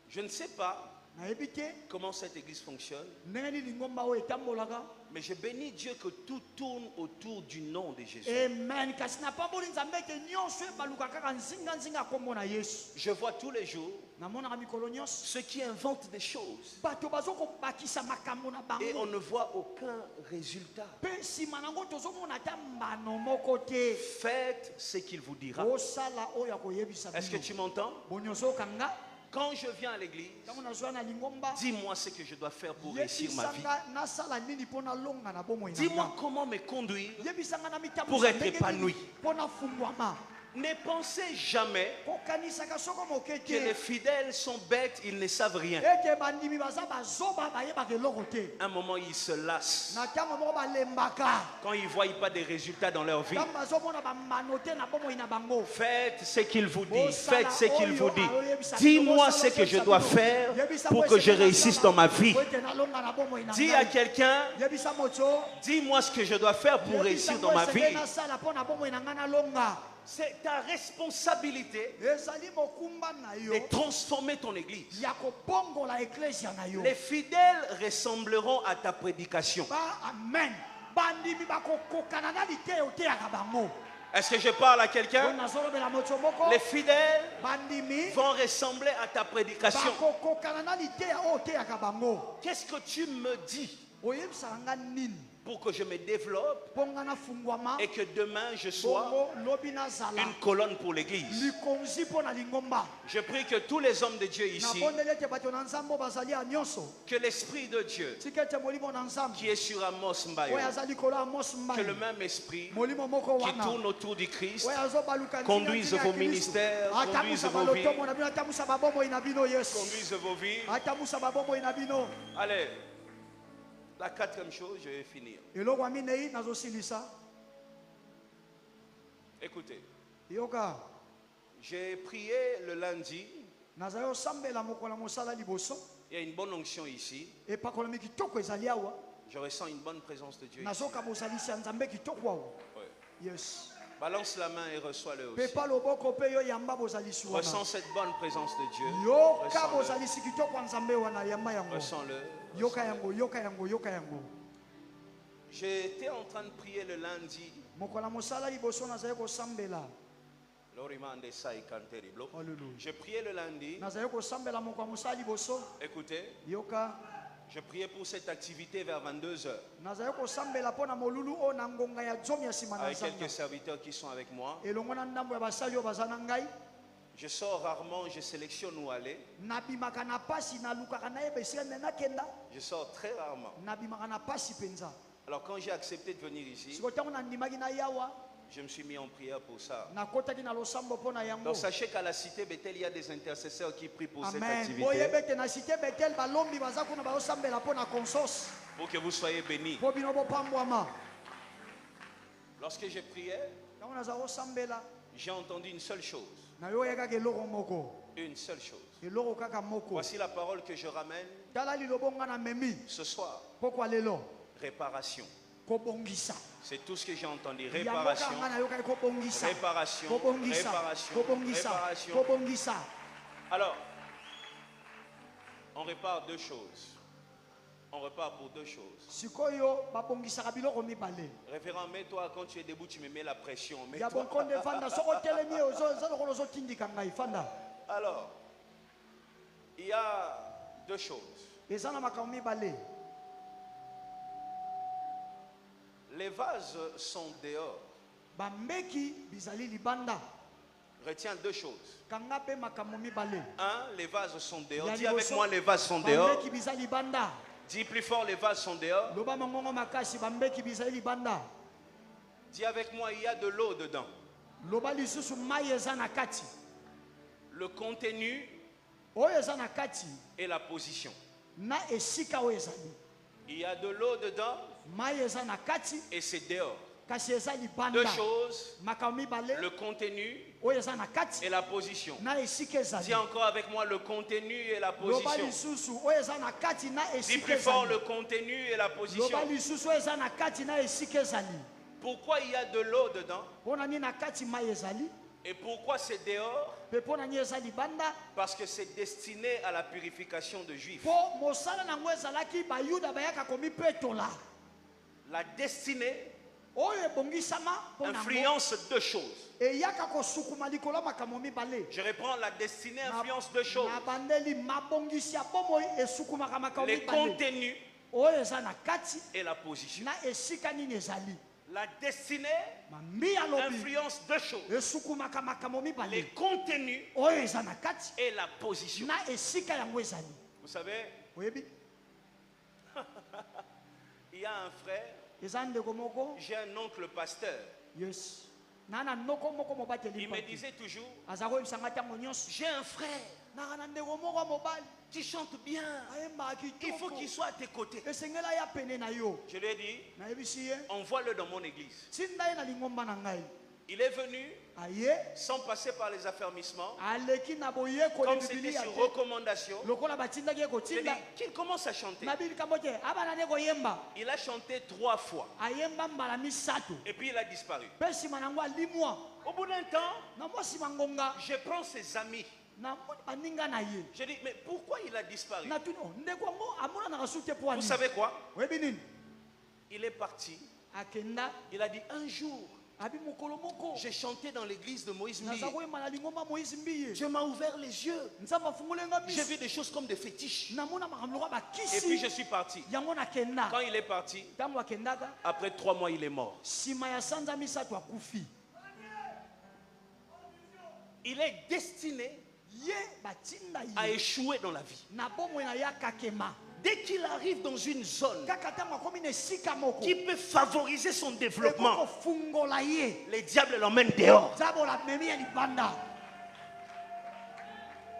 Speaker 1: Je ne sais pas
Speaker 2: nayebi te
Speaker 1: comment cette église fonctionne,
Speaker 2: ndenge nini ngomba oyo etambolaka
Speaker 1: mais je bénis Dieu que tout tourne autour du nom de Jésus.
Speaker 2: amen kasi napamboli nzambe ete nyonso ebaluka kaka nzinganzinga ya kombo na yesu
Speaker 1: Je vois tous les jours
Speaker 2: namonaka mikolo nyonso
Speaker 1: ceux qui inventent des choses
Speaker 2: bato bazokobakisa makambo na
Speaker 1: et on
Speaker 2: bango
Speaker 1: ne voit aucun résultat.
Speaker 2: mpe nsima nango tozomona ata mbano moko te
Speaker 1: Faites ce qu'il vous dira.
Speaker 2: osala oyo akoyebisa
Speaker 1: Est-ce que
Speaker 2: bino
Speaker 1: tu m'entends?
Speaker 2: bonyoso okanga
Speaker 1: Quand je viens à l'église,
Speaker 2: ntango nazwa na lingomba
Speaker 1: dis-moi ce que je dois faire pour réussir ma vie.
Speaker 2: yebisanga nasala nini mpo nalonga na bomoi na
Speaker 1: Dis-moi
Speaker 2: nga
Speaker 1: comment me conduire.
Speaker 2: yebisanga na mitambo
Speaker 1: Pour être épanoui.
Speaker 2: mpo nafungwama
Speaker 1: Ne pensez jamais
Speaker 2: kokanisaka soko moke
Speaker 1: que les
Speaker 2: te
Speaker 1: fidèles sont bêtes, ils ne savent rien.
Speaker 2: ete bandimi baza bazoba bayebaka eloko te
Speaker 1: À un moment, ils se lassent.
Speaker 2: na ntango moko balembaka
Speaker 1: Quand ils ne voient pas de résultats dans leur vie,
Speaker 2: ntango bazomona bambano te na bomoi na bango
Speaker 1: faites ce qu'il vous dit. Faites ce qu'il vous dit. Dis-moi ce que je dois faire pour que je réussisse dans ma vie.
Speaker 2: po ete nalonga na bomoi na
Speaker 1: Dis à
Speaker 2: ngai
Speaker 1: quelqu'un,
Speaker 2: yebisa moto
Speaker 1: dis-moi ce que je dois faire pour réussir dans ma vie.
Speaker 2: nasala mpo na bomoi na ngai nalonga
Speaker 1: C'est ta responsabilité
Speaker 2: ezali mokumba na yo
Speaker 1: de transformer ton église.
Speaker 2: ya kobongola eklesia na yo
Speaker 1: Les fidèles ressembleront à ta prédication.
Speaker 2: amen bandimi bakokokana na liteyo oteyaka bango
Speaker 1: Est-ce que je parle à
Speaker 2: oyo
Speaker 1: quelqu'un?
Speaker 2: nazolobela moto moko
Speaker 1: Les fidèles
Speaker 2: bandimi
Speaker 1: vont ressembler à ta prédication.
Speaker 2: bakokokana na liteya oyo oteyaka bango
Speaker 1: Qu'est-ce que tu me dis
Speaker 2: oyebisaka nga nini
Speaker 1: pour que je me développe
Speaker 2: mpo nga nafungwama
Speaker 1: et que demain je sois
Speaker 2: bongo lobi nazala
Speaker 1: une colonne pour l'église?
Speaker 2: likonzi mpo na lingomba
Speaker 1: Je prie que tous les hommes de Dieu ici,
Speaker 2: nabondeli ete bato na nzambe oyo bazali ya nyonso
Speaker 1: que l'Esprit de Dieu
Speaker 2: tika ete molimo na nzambe
Speaker 1: qui est sur Amos Mbayo,
Speaker 2: oyo aza likolo ya mos
Speaker 1: que
Speaker 2: mbai
Speaker 1: le même esprit
Speaker 2: molimo moko
Speaker 1: qui
Speaker 2: wana
Speaker 1: tourne autour du Christ
Speaker 2: oyo azobaluka
Speaker 1: conduise vos ministères, conduise
Speaker 2: atamusa
Speaker 1: vos vies,
Speaker 2: balotomo na bino atamusa babomoi na bino yesu
Speaker 1: conduise vos vies.
Speaker 2: atamusa babomoi na bino
Speaker 1: Allez, la quatrième chose, je vais finir.
Speaker 2: eloko ya minei nazosilisa
Speaker 1: Écoutez,
Speaker 2: yoka
Speaker 1: j'ai prié le lundi,
Speaker 2: nazali osambela mokolo ya mosala liboso
Speaker 1: il y a une bonne onction ici,
Speaker 2: epakolami kitoko ezali awa
Speaker 1: je ressens une bonne présence de Dieu ici.
Speaker 2: nazoka bozalisi ya nzambe kitoko awa
Speaker 1: Ouais.
Speaker 2: yes
Speaker 1: Balance la main et reçois-le aussi.
Speaker 2: pepa loboko mpe yo yamba bozalisi wana
Speaker 1: Ressens cette bonne présence de Dieu.
Speaker 2: yoka
Speaker 1: Ressens-le.
Speaker 2: bozalisi kitoko ya nzambe wana yamba yango
Speaker 1: Ressens-le.
Speaker 2: yoka yango yoka yango yoka yango
Speaker 1: J'étais en train de prier le lundi.
Speaker 2: mokolo ya mosala liboso nazali kosambela
Speaker 1: Lorimande Sai Kanteriblo.
Speaker 2: Alléluia.
Speaker 1: Je priais le lundi.
Speaker 2: nazali kosambela mokolo ya mosala liboso
Speaker 1: Écoutez,
Speaker 2: yoka
Speaker 1: je priais pour cette activité vers 22 h
Speaker 2: nazali kosambela mpo na molulu oyo na ngonga ya zomi ya nsima na
Speaker 1: avec
Speaker 2: nzanga
Speaker 1: quelques serviteurs qui sont avec moi.
Speaker 2: elongo na ndambo ya basali oyo baza na ngai
Speaker 1: Je sors rarement, je sélectionne où aller.
Speaker 2: nabimaka na pasi nalukaka nayeba esika nde nakenda
Speaker 1: Je sors très rarement.
Speaker 2: nabimaka na pasi mpenza
Speaker 1: Alors quand j'ai accepté de venir ici,
Speaker 2: sikoyo ntango nandimaki na yawa
Speaker 1: je me suis mis en prière pour ça.
Speaker 2: nakotaki na losambo mpo na yango
Speaker 1: Donc sachez qu'à la cité Bethel, il y a des intercesseurs qui prient pour cette
Speaker 2: amen
Speaker 1: activité,
Speaker 2: boyeba ete na site betel balombi baza kuna bazosambela mpo na konsos
Speaker 1: pour que vous soyez bénis.
Speaker 2: mpo bino bopambwama
Speaker 1: Lorsque je priais,
Speaker 2: ntango naza kosambela
Speaker 1: j'ai entendu une seule chose.
Speaker 2: nayoya kaka eloko moko
Speaker 1: Une seule chose.
Speaker 2: eloko kaka moko
Speaker 1: Voici la parole que je ramène
Speaker 2: tala lilobo nga na memi
Speaker 1: ce soir.
Speaker 2: pokwa lelo
Speaker 1: Réparation.
Speaker 2: kobongisa
Speaker 1: C'est tout ce que j'ai entendu.
Speaker 2: yango
Speaker 1: Réparation.
Speaker 2: kaka nga nayokaki kobongisa
Speaker 1: Réparation.
Speaker 2: kobongisa
Speaker 1: Réparation.
Speaker 2: kobongisa
Speaker 1: Réparation.
Speaker 2: kobongisa
Speaker 1: Alors, on répare deux choses. On repart pour deux choses.
Speaker 2: sikoyo babongisaka biloko mibale
Speaker 1: Référent, mets-toi quand tu es debout, tu me mets la pression.
Speaker 2: ya
Speaker 1: Mets-toi.
Speaker 2: bonkonde fanda soko otelemi oza lokola ozotindika ngai fanda
Speaker 1: Alors, il y a deux choses.
Speaker 2: eza na makambo mibale
Speaker 1: Les vases sont dehors.
Speaker 2: bambeki bizali libanda
Speaker 1: Retiens deux choses.
Speaker 2: kanga mpe makambo mibale
Speaker 1: Un, les vases sont dehors.
Speaker 2: Ya
Speaker 1: Dis avec
Speaker 2: liboso,
Speaker 1: moi, les vases sont dehors.
Speaker 2: bambeki biza libanda
Speaker 1: Dis plus fort, les vases sont dehors.
Speaker 2: loba mongongo makasi bambeki bizali libanda
Speaker 1: Dis avec moi, il y a de l'eau dedans.
Speaker 2: loba lisusu mai eza na kati
Speaker 1: Le contenu
Speaker 2: oyo eza na kati
Speaker 1: et la position.
Speaker 2: na esika oyo ezali
Speaker 1: Il y a de l'eau dedans
Speaker 2: mai eza na kati
Speaker 1: et c'est dehors.
Speaker 2: kasi eza
Speaker 1: Deux
Speaker 2: libanda
Speaker 1: choses,
Speaker 2: makambo mibale
Speaker 1: le contenu
Speaker 2: oyo eza na kati
Speaker 1: et la position.
Speaker 2: na esika ezali
Speaker 1: Dis encore avec moi le contenu et la
Speaker 2: loba
Speaker 1: position.
Speaker 2: lisusu oyo eza na kati na
Speaker 1: Dis
Speaker 2: esika
Speaker 1: plus fort
Speaker 2: ezali
Speaker 1: le contenu et la position.
Speaker 2: loba lisusu oyo eza na kati na esika ezali
Speaker 1: Pourquoi il y a de l'eau dedans?
Speaker 2: Pona ni na kati mai ezali.
Speaker 1: Et pourquoi c'est dehors?
Speaker 2: Pe pona ni ezali banda.
Speaker 1: Parce que c'est destiné à la purification de Juifs.
Speaker 2: Po mosala na ngo ezalaki bayuda bayaka komi petola.
Speaker 1: La destinée
Speaker 2: Oyo ebongisama pona ngo.
Speaker 1: influence deux choses.
Speaker 2: Eyaka kosukuma likolo makambo mibale.
Speaker 1: Je reprends, la destinée influence deux choses.
Speaker 2: Na bandeli mabongisi ya bomoi esukumaka makambo
Speaker 1: Les
Speaker 2: mibale.
Speaker 1: contenus
Speaker 2: Oyo eza na kati
Speaker 1: et la position.
Speaker 2: na esika nini ezali.
Speaker 1: La destinée
Speaker 2: Mambi alobi
Speaker 1: influence deux choses.
Speaker 2: esukumaka makambo
Speaker 1: Les
Speaker 2: mibale.
Speaker 1: contenus
Speaker 2: Oyo eza na kati
Speaker 1: et la position.
Speaker 2: na esika yango ezali.
Speaker 1: Vous savez,
Speaker 2: Oyebi
Speaker 1: il y a un frère,
Speaker 2: eza ndeko moko.
Speaker 1: j'ai un oncle pasteur.
Speaker 2: Yes. Nana noko moko mobateli.
Speaker 1: Il me disait toujours,
Speaker 2: Azako imsanga tango nyonso.
Speaker 1: j'ai un frère
Speaker 2: Nana ndeko moko mobali.
Speaker 1: qui chante bien.
Speaker 2: Ayemba kitoko.
Speaker 1: Il faut qu'il soit à tes côtés.
Speaker 2: Esengela ya pene na yo.
Speaker 1: Je lui ai dit,
Speaker 2: Na yebisi ye.
Speaker 1: envoie-le dans mon église.
Speaker 2: Tinda ye na lingomba na ngai.
Speaker 1: Il est venu
Speaker 2: Aye.
Speaker 1: sans passer par les affermissements,
Speaker 2: Aleki na boye ko
Speaker 1: comme
Speaker 2: de
Speaker 1: c'était
Speaker 2: Biblia.
Speaker 1: sur recommandation.
Speaker 2: Lokola batinda ke ko
Speaker 1: J'ai dit
Speaker 2: tinda.
Speaker 1: qu'il commence à chanter.
Speaker 2: Na Biblia kamote abana ne ko yemba.
Speaker 1: Il a chanté 3 fois
Speaker 2: Ayemba mbala misato.
Speaker 1: et puis il a disparu.
Speaker 2: Pesi manangwa limwa.
Speaker 1: Au bout d'un temps,
Speaker 2: Na mosi mangonga.
Speaker 1: je prends ses amis.
Speaker 2: Na baninga na ye.
Speaker 1: Je dis, mais pourquoi il a disparu?
Speaker 2: Na tuno ndeko ngo amona na kasute po
Speaker 1: Vous savez quoi?
Speaker 2: Webi nini?
Speaker 1: Il est parti.
Speaker 2: Akenda
Speaker 1: Il a dit, un jour,
Speaker 2: abi mokolo moko.
Speaker 1: j'ai chanté dans l'église de Moïse Mbiye.
Speaker 2: Nazako yemba na lingomba Moïse Mbiye.
Speaker 1: Dieu m'a ouvert les yeux.
Speaker 2: Nzamba fungulenga
Speaker 1: J'ai vu des choses comme des fétiches.
Speaker 2: namona makambo lokola
Speaker 1: Et puis je
Speaker 2: bakisi
Speaker 1: suis parti.
Speaker 2: yango nakenda
Speaker 1: Quand il est parti,
Speaker 2: ntango akendaka
Speaker 1: après 3 mois, il est mort.
Speaker 2: nsima ya sanza misato akufi
Speaker 1: Il est destiné
Speaker 2: ye batinda
Speaker 1: à
Speaker 2: ye
Speaker 1: échouer dans la vie.
Speaker 2: na bomoi na ye akakema
Speaker 1: Dès qu'il arrive dans une zone
Speaker 2: kaka ntango akomi na esika moko
Speaker 1: qui peut favoriser son développement,
Speaker 2: ekokofungola ye
Speaker 1: les diables l'emmènent dehors.
Speaker 2: zabola memi ya libanda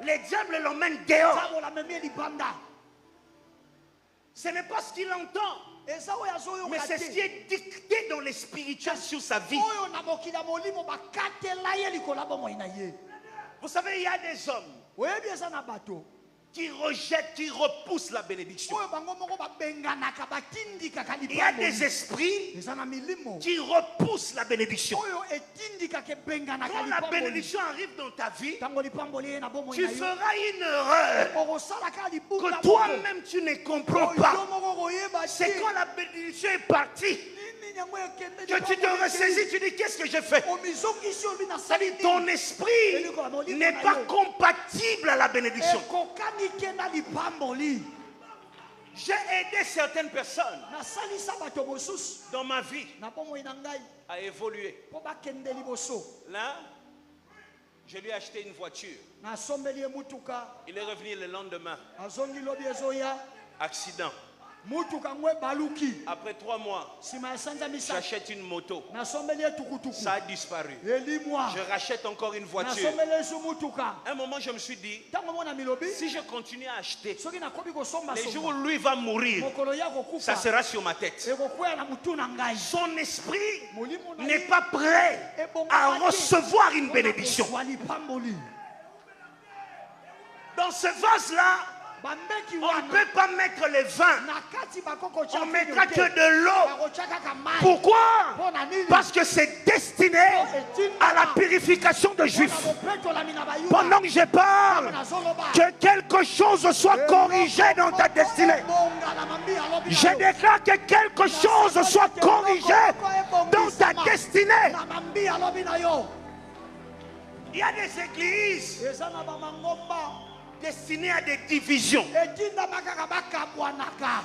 Speaker 1: Les diables l'emmènent dehors.
Speaker 2: zabola memi ya libanda
Speaker 1: Ce n'est pas ce qu'il entend,
Speaker 2: eza oyo
Speaker 1: mais
Speaker 2: azoyoka
Speaker 1: c'est ce qui
Speaker 2: te
Speaker 1: est dicté dans les spirituels sur sa vie.
Speaker 2: oyo na mokili ya molimo bakatela ye likolo ya bomoi na ye
Speaker 1: Vous savez, il y a des hommes
Speaker 2: oyebi eza na bato
Speaker 1: qui rejettent, qui repoussent la bénédiction.
Speaker 2: oyo bango moko babenganaka batindikaka
Speaker 1: Il y a
Speaker 2: libanda
Speaker 1: des esprits
Speaker 2: eza na milimo
Speaker 1: qui repoussent la bénédiction.
Speaker 2: oyo etindikaka ebenganaka
Speaker 1: Quand la
Speaker 2: lipamboli
Speaker 1: bénédiction arrive dans ta vie,
Speaker 2: ntango lipamboli ye na bomoi
Speaker 1: tu
Speaker 2: na yo
Speaker 1: feras une erreur
Speaker 2: okosalaka libuka
Speaker 1: que toi-même tu ne comprends
Speaker 2: yo
Speaker 1: pas.
Speaker 2: moko koyeba
Speaker 1: C'est quand la bénédiction est partie
Speaker 2: nini yango ekende
Speaker 1: que tu te ressaisis, tu dis qu'est-ce que j'ai fait?
Speaker 2: omizongisi obi na
Speaker 1: Ça dit,
Speaker 2: sali
Speaker 1: ton esprit n'est pas compatible à la bénédiction.
Speaker 2: ekokani ke na lipamboli
Speaker 1: J'ai aidé certaines personnes
Speaker 2: nasalisa bato mosusu
Speaker 1: dans ma vie
Speaker 2: na bomoi na ngai
Speaker 1: à évoluer.
Speaker 2: mpo bakende liboso
Speaker 1: Là, je lui ai acheté une voiture.
Speaker 2: nasombeli ye mutuka
Speaker 1: Il est revenu le lendemain.
Speaker 2: azongi lobi ezoya
Speaker 1: Accident.
Speaker 2: mutuka ngo ebaluki
Speaker 1: Après 3 mois,
Speaker 2: nsima ya sanza misato
Speaker 1: j'achète une moto.
Speaker 2: nasombeli ye tukutuku
Speaker 1: Ça a disparu.
Speaker 2: elimwa
Speaker 1: Je rachète encore une voiture.
Speaker 2: nasombeli esu mutuka
Speaker 1: À un moment, je me suis dit,
Speaker 2: ntango mona milobi
Speaker 1: si je continue à acheter,
Speaker 2: soki nakomi kosomba
Speaker 1: les jours où
Speaker 2: somba
Speaker 1: lui va mourir,
Speaker 2: mokolo ya
Speaker 1: ça
Speaker 2: kokufa
Speaker 1: sera sur ma tête.
Speaker 2: ekokwea na mutu na ngai
Speaker 1: Son esprit
Speaker 2: molimo na
Speaker 1: n'est
Speaker 2: ye
Speaker 1: pas prêt à recevoir une bénédiction.
Speaker 2: kozwa lipamboli
Speaker 1: Dans ce vase-là,
Speaker 2: bambeki
Speaker 1: on ne
Speaker 2: wana
Speaker 1: peut pas mettre les vins.
Speaker 2: na kati bakoko
Speaker 1: On ne mettra que de l'eau.
Speaker 2: bakotya kaka mai
Speaker 1: Pourquoi?
Speaker 2: mpona nini
Speaker 1: Parce que c'est destiné à la purification de
Speaker 2: mpona
Speaker 1: Juifs.
Speaker 2: bopetolami na bayuda
Speaker 1: Pendant que je parle,
Speaker 2: nazoloba
Speaker 1: que quelque chose soit corrigé dans ta destinée.
Speaker 2: ebongana mambi alobi
Speaker 1: Je déclare que quelque chose soit corrigé dans ta destinée.
Speaker 2: na mambi alobi na yo
Speaker 1: Il y a des églises
Speaker 2: eza na bamangomba
Speaker 1: destinées à des divisions.
Speaker 2: etindama kaka bakabwanaka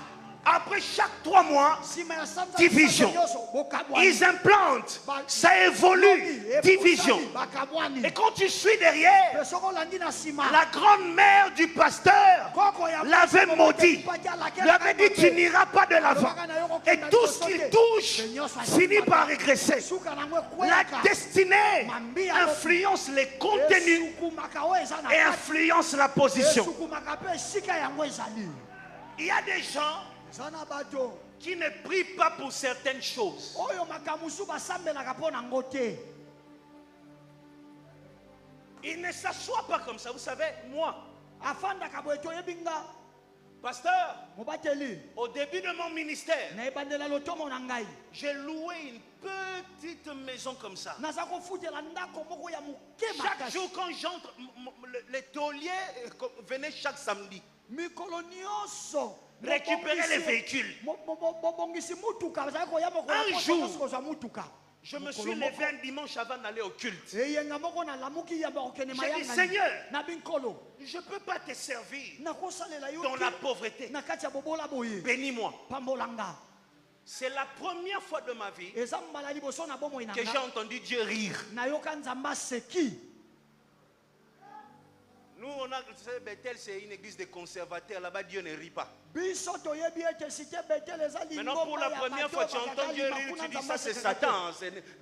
Speaker 1: Après chaque 3 mois,
Speaker 2: nsima ya sanza
Speaker 1: Division.
Speaker 2: nyonso bokabwani
Speaker 1: ils implantent. Ça évolue. Division.
Speaker 2: bakabwani
Speaker 1: Et quand tu suis derrière,
Speaker 2: mpe soki olandi na nsima
Speaker 1: la grand-mère du pasteur
Speaker 2: koko ya
Speaker 1: l'avait maudit. Lui avait dit, tu n'iras pas de l'avant. Et tout ce qu'il touche finit par régresser.
Speaker 2: suka nango
Speaker 1: La
Speaker 2: ekweyaka
Speaker 1: destinée influence les contenus
Speaker 2: esukumaka oyo eza na
Speaker 1: et
Speaker 2: kati
Speaker 1: influence la position.
Speaker 2: esukumaka mpe esika yango ezali
Speaker 1: Il y a des gens
Speaker 2: eza na bato
Speaker 1: qui ne prient pas pour certaines choses.
Speaker 2: oyo makambo mosusu basambelaka mpo na ngo te
Speaker 1: Ils ne s'assoient pas comme ça. Vous savez, moi,
Speaker 2: afandaka boye toyebi nga
Speaker 1: Pasteur,
Speaker 2: mobateli
Speaker 1: au début de mon ministère,
Speaker 2: na ebandela lotomo na ngai
Speaker 1: j'ai loué une petite maison comme ça.
Speaker 2: naza kofutela ndako moko ya moke
Speaker 1: Chaque
Speaker 2: makasi
Speaker 1: jour quand j'entre, les tauliers venaient chaque samedi
Speaker 2: mikolo nyonso
Speaker 1: récupérer les véhicules.
Speaker 2: bobongisi mutuka bazali koya
Speaker 1: Un jour,
Speaker 2: kozwa mutuka
Speaker 1: je me suis levé un dimanche avant d'aller au culte.
Speaker 2: eyenga moko nalamuki ya bakokende
Speaker 1: J'ai dit, Seigneur,
Speaker 2: na binkolo
Speaker 1: je ne peux pas te servir
Speaker 2: nakosalela yo
Speaker 1: dans la pauvreté.
Speaker 2: na kati ya bobola boye
Speaker 1: Bénis-moi.
Speaker 2: pambolanga
Speaker 1: C'est la première fois de ma vie
Speaker 2: eza mbala liboso na bomoi na
Speaker 1: que j'ai entendu Dieu rire.
Speaker 2: nayoka nzambe aseki
Speaker 1: Nous, on a, vous savez, Bethel, c'est une église de conservateurs. Là-bas, Dieu ne rit pas.
Speaker 2: biso toyebi ete site betel eza
Speaker 1: Maintenant, pour la première fois, tu entends Dieu rire, tu dis ça, c'est Satan.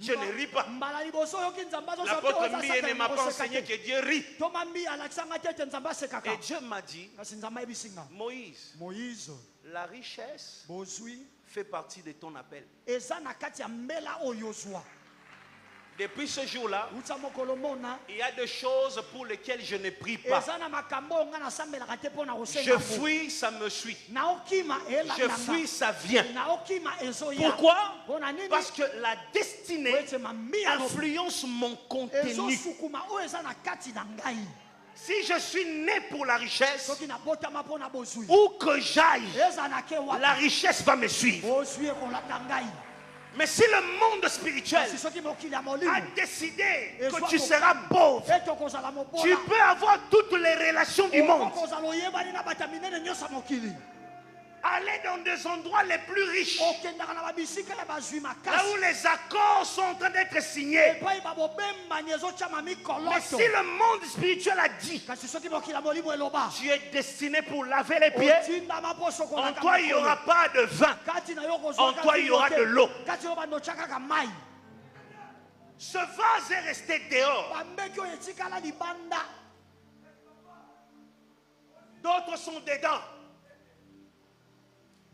Speaker 1: Dieu ne rit pas.
Speaker 2: mbala liboso oyoki nzambe
Speaker 1: L'apôtre Mbi ne m'a pas enseigné que Dieu rit.
Speaker 2: toma mbi alakisanga te ete nzambe asekaka
Speaker 1: Et Dieu m'a dit,
Speaker 2: kasi nzambe ayebisinga
Speaker 1: Moïse,
Speaker 2: moïse
Speaker 1: la richesse
Speaker 2: bozwi
Speaker 1: fait partie de ton appel.
Speaker 2: eza na kati ya mbela oyo ozwa
Speaker 1: Depuis ce jour-là,
Speaker 2: uta mokolo mona
Speaker 1: il y a des choses pour lesquelles je ne prie pas.
Speaker 2: eza na makambo oyo nga nasambelaka te mpo na
Speaker 1: Je
Speaker 2: kosenga
Speaker 1: fuis, ça me suit.
Speaker 2: naokima
Speaker 1: Je
Speaker 2: elandanga
Speaker 1: fuis, ça vient.
Speaker 2: naokima ezoya
Speaker 1: Pourquoi?
Speaker 2: mpo na nini
Speaker 1: Parce que la destinée
Speaker 2: po ete mamia
Speaker 1: influence mon contenu.
Speaker 2: ezosukuma oyo eza na kati na ngai
Speaker 1: Si je suis né pour la richesse,
Speaker 2: soki nabotama mpo na bozwi
Speaker 1: où que j'aille,
Speaker 2: eza na ke
Speaker 1: la
Speaker 2: wapi
Speaker 1: richesse va me suivre.
Speaker 2: bozwi ekolanda ngai
Speaker 1: Mais si le monde spirituel
Speaker 2: kasi soki mokili ya
Speaker 1: a
Speaker 2: molimo
Speaker 1: décidé
Speaker 2: Et
Speaker 1: que
Speaker 2: soit
Speaker 1: tu
Speaker 2: pour-
Speaker 1: seras pauvre,
Speaker 2: ete okozala
Speaker 1: tu
Speaker 2: mobola
Speaker 1: peux avoir toutes les relations du monde.
Speaker 2: okozala oyebani na bato ya minene nyonso ya mokili
Speaker 1: Aller dans des endroits les plus riches,
Speaker 2: okendaka na babisika ya bazwi
Speaker 1: là
Speaker 2: makasi
Speaker 1: où les accords sont en train d'être signés.
Speaker 2: epai babobembani ezotyama
Speaker 1: Mais
Speaker 2: mikoloto
Speaker 1: si le monde spirituel a dit,
Speaker 2: kasi soki mokili ya molimo eloba
Speaker 1: tu es destiné pour laver les pieds,
Speaker 2: otindama mpo
Speaker 1: en
Speaker 2: sokolaka
Speaker 1: toi il n'y aura pas de vin.
Speaker 2: kati na yo
Speaker 1: En toi, il y aura de l'eau.
Speaker 2: kati yo bando otyakaka mai
Speaker 1: Ce vase est resté dehors.
Speaker 2: bambeki oyo etikala libanda
Speaker 1: D'autres sont dedans.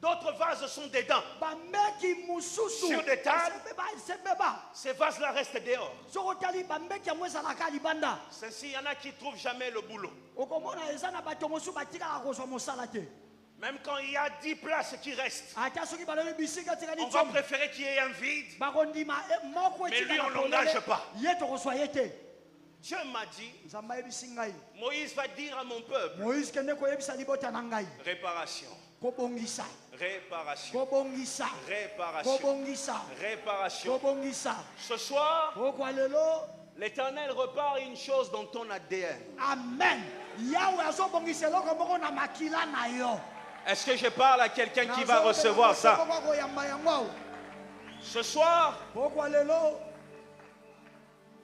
Speaker 1: D'autres vases sont dedans.
Speaker 2: bambeki mosusu
Speaker 1: Sur des tables.
Speaker 2: esebeba
Speaker 1: Ces vases-là restent dehors.
Speaker 2: soki otali bambeki yango ezalaka libanda
Speaker 1: C'est-à-dire, il y en a qui ne trouvent jamais le boulot.
Speaker 2: okomona eza na bato mosusu batikaka kozwa mosala te
Speaker 1: Même quand il y a 10 places qui restent,
Speaker 2: ata soki balobi bisika etikali
Speaker 1: on va
Speaker 2: tsomo
Speaker 1: préférer qu'il y ait un vide.
Speaker 2: bakondima moko
Speaker 1: Mais lui,
Speaker 2: etikala
Speaker 1: on l'engage pas.
Speaker 2: ye tokozwa ye te
Speaker 1: Dieu m'a dit,
Speaker 2: nzambe ayebisi ngai
Speaker 1: Moïse va dire à mon peuple,
Speaker 2: moïse kende koyebisa libota na ngai
Speaker 1: réparation,
Speaker 2: kobongisa
Speaker 1: réparation,
Speaker 2: kobongisa
Speaker 1: réparation,
Speaker 2: kobongisa
Speaker 1: réparation.
Speaker 2: kobongisa
Speaker 1: Ce soir,
Speaker 2: pokwa lelo
Speaker 1: l'Éternel repart une chose dans ton ADN.
Speaker 2: amen yawe azobongisa eloko moko na makila na yo
Speaker 1: Est-ce que je parle à quelqu'un qui va recevoir ça?
Speaker 2: koyamba yango awa
Speaker 1: Ce soir,
Speaker 2: pokwa lelo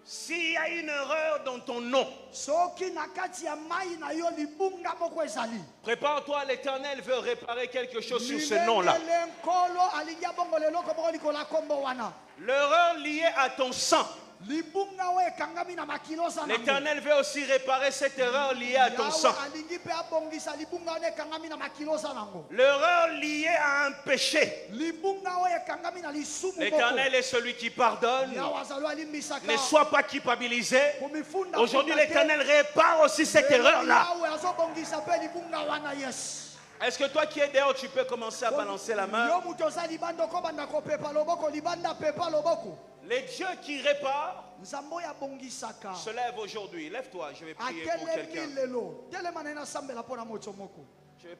Speaker 1: s'il y a une erreur dans ton nom,
Speaker 2: soki na kati ya mai na yo libunga moko ezali
Speaker 1: prépare-toi, l'Éternel veut réparer quelque chose sur ce nom-là.
Speaker 2: libengele nkolo alingi abongola eloko moko likolo ya kombo wana
Speaker 1: L'erreur liée à ton sang,
Speaker 2: libunga oyo ekangami na makilo oza nango
Speaker 1: l'Éternel veut aussi réparer cette erreur liée à ton sang.
Speaker 2: yawe alingi mpe abongisa libunga oyo ekangami na makilo oza nango
Speaker 1: L'erreur liée à un péché,
Speaker 2: libunga oyo ekangami na lisumu moko
Speaker 1: l'Éternel est celui qui pardonne.
Speaker 2: yawe azali alimbisaka
Speaker 1: Ne sois pas culpabilisé.
Speaker 2: komifunda
Speaker 1: Aujourd'hui,
Speaker 2: funda te.
Speaker 1: l'Éternel répare aussi cette erreur-là.
Speaker 2: yawe azobongisa mpe libunga wana yes
Speaker 1: Est-ce que toi qui es dehors, tu peux commencer à balancer la main?
Speaker 2: yo moto oza libanda okobanda kopepa loboko libanda pepa loboko
Speaker 1: Les dieux qui réparent
Speaker 2: nzambe oyo abongisaka
Speaker 1: se lèvent aujourd'hui. Lève-toi, je vais prier pour
Speaker 2: atelemi
Speaker 1: quelqu'un.
Speaker 2: lelo telema na ye nasambela mpo na moto moko
Speaker 1: Je vais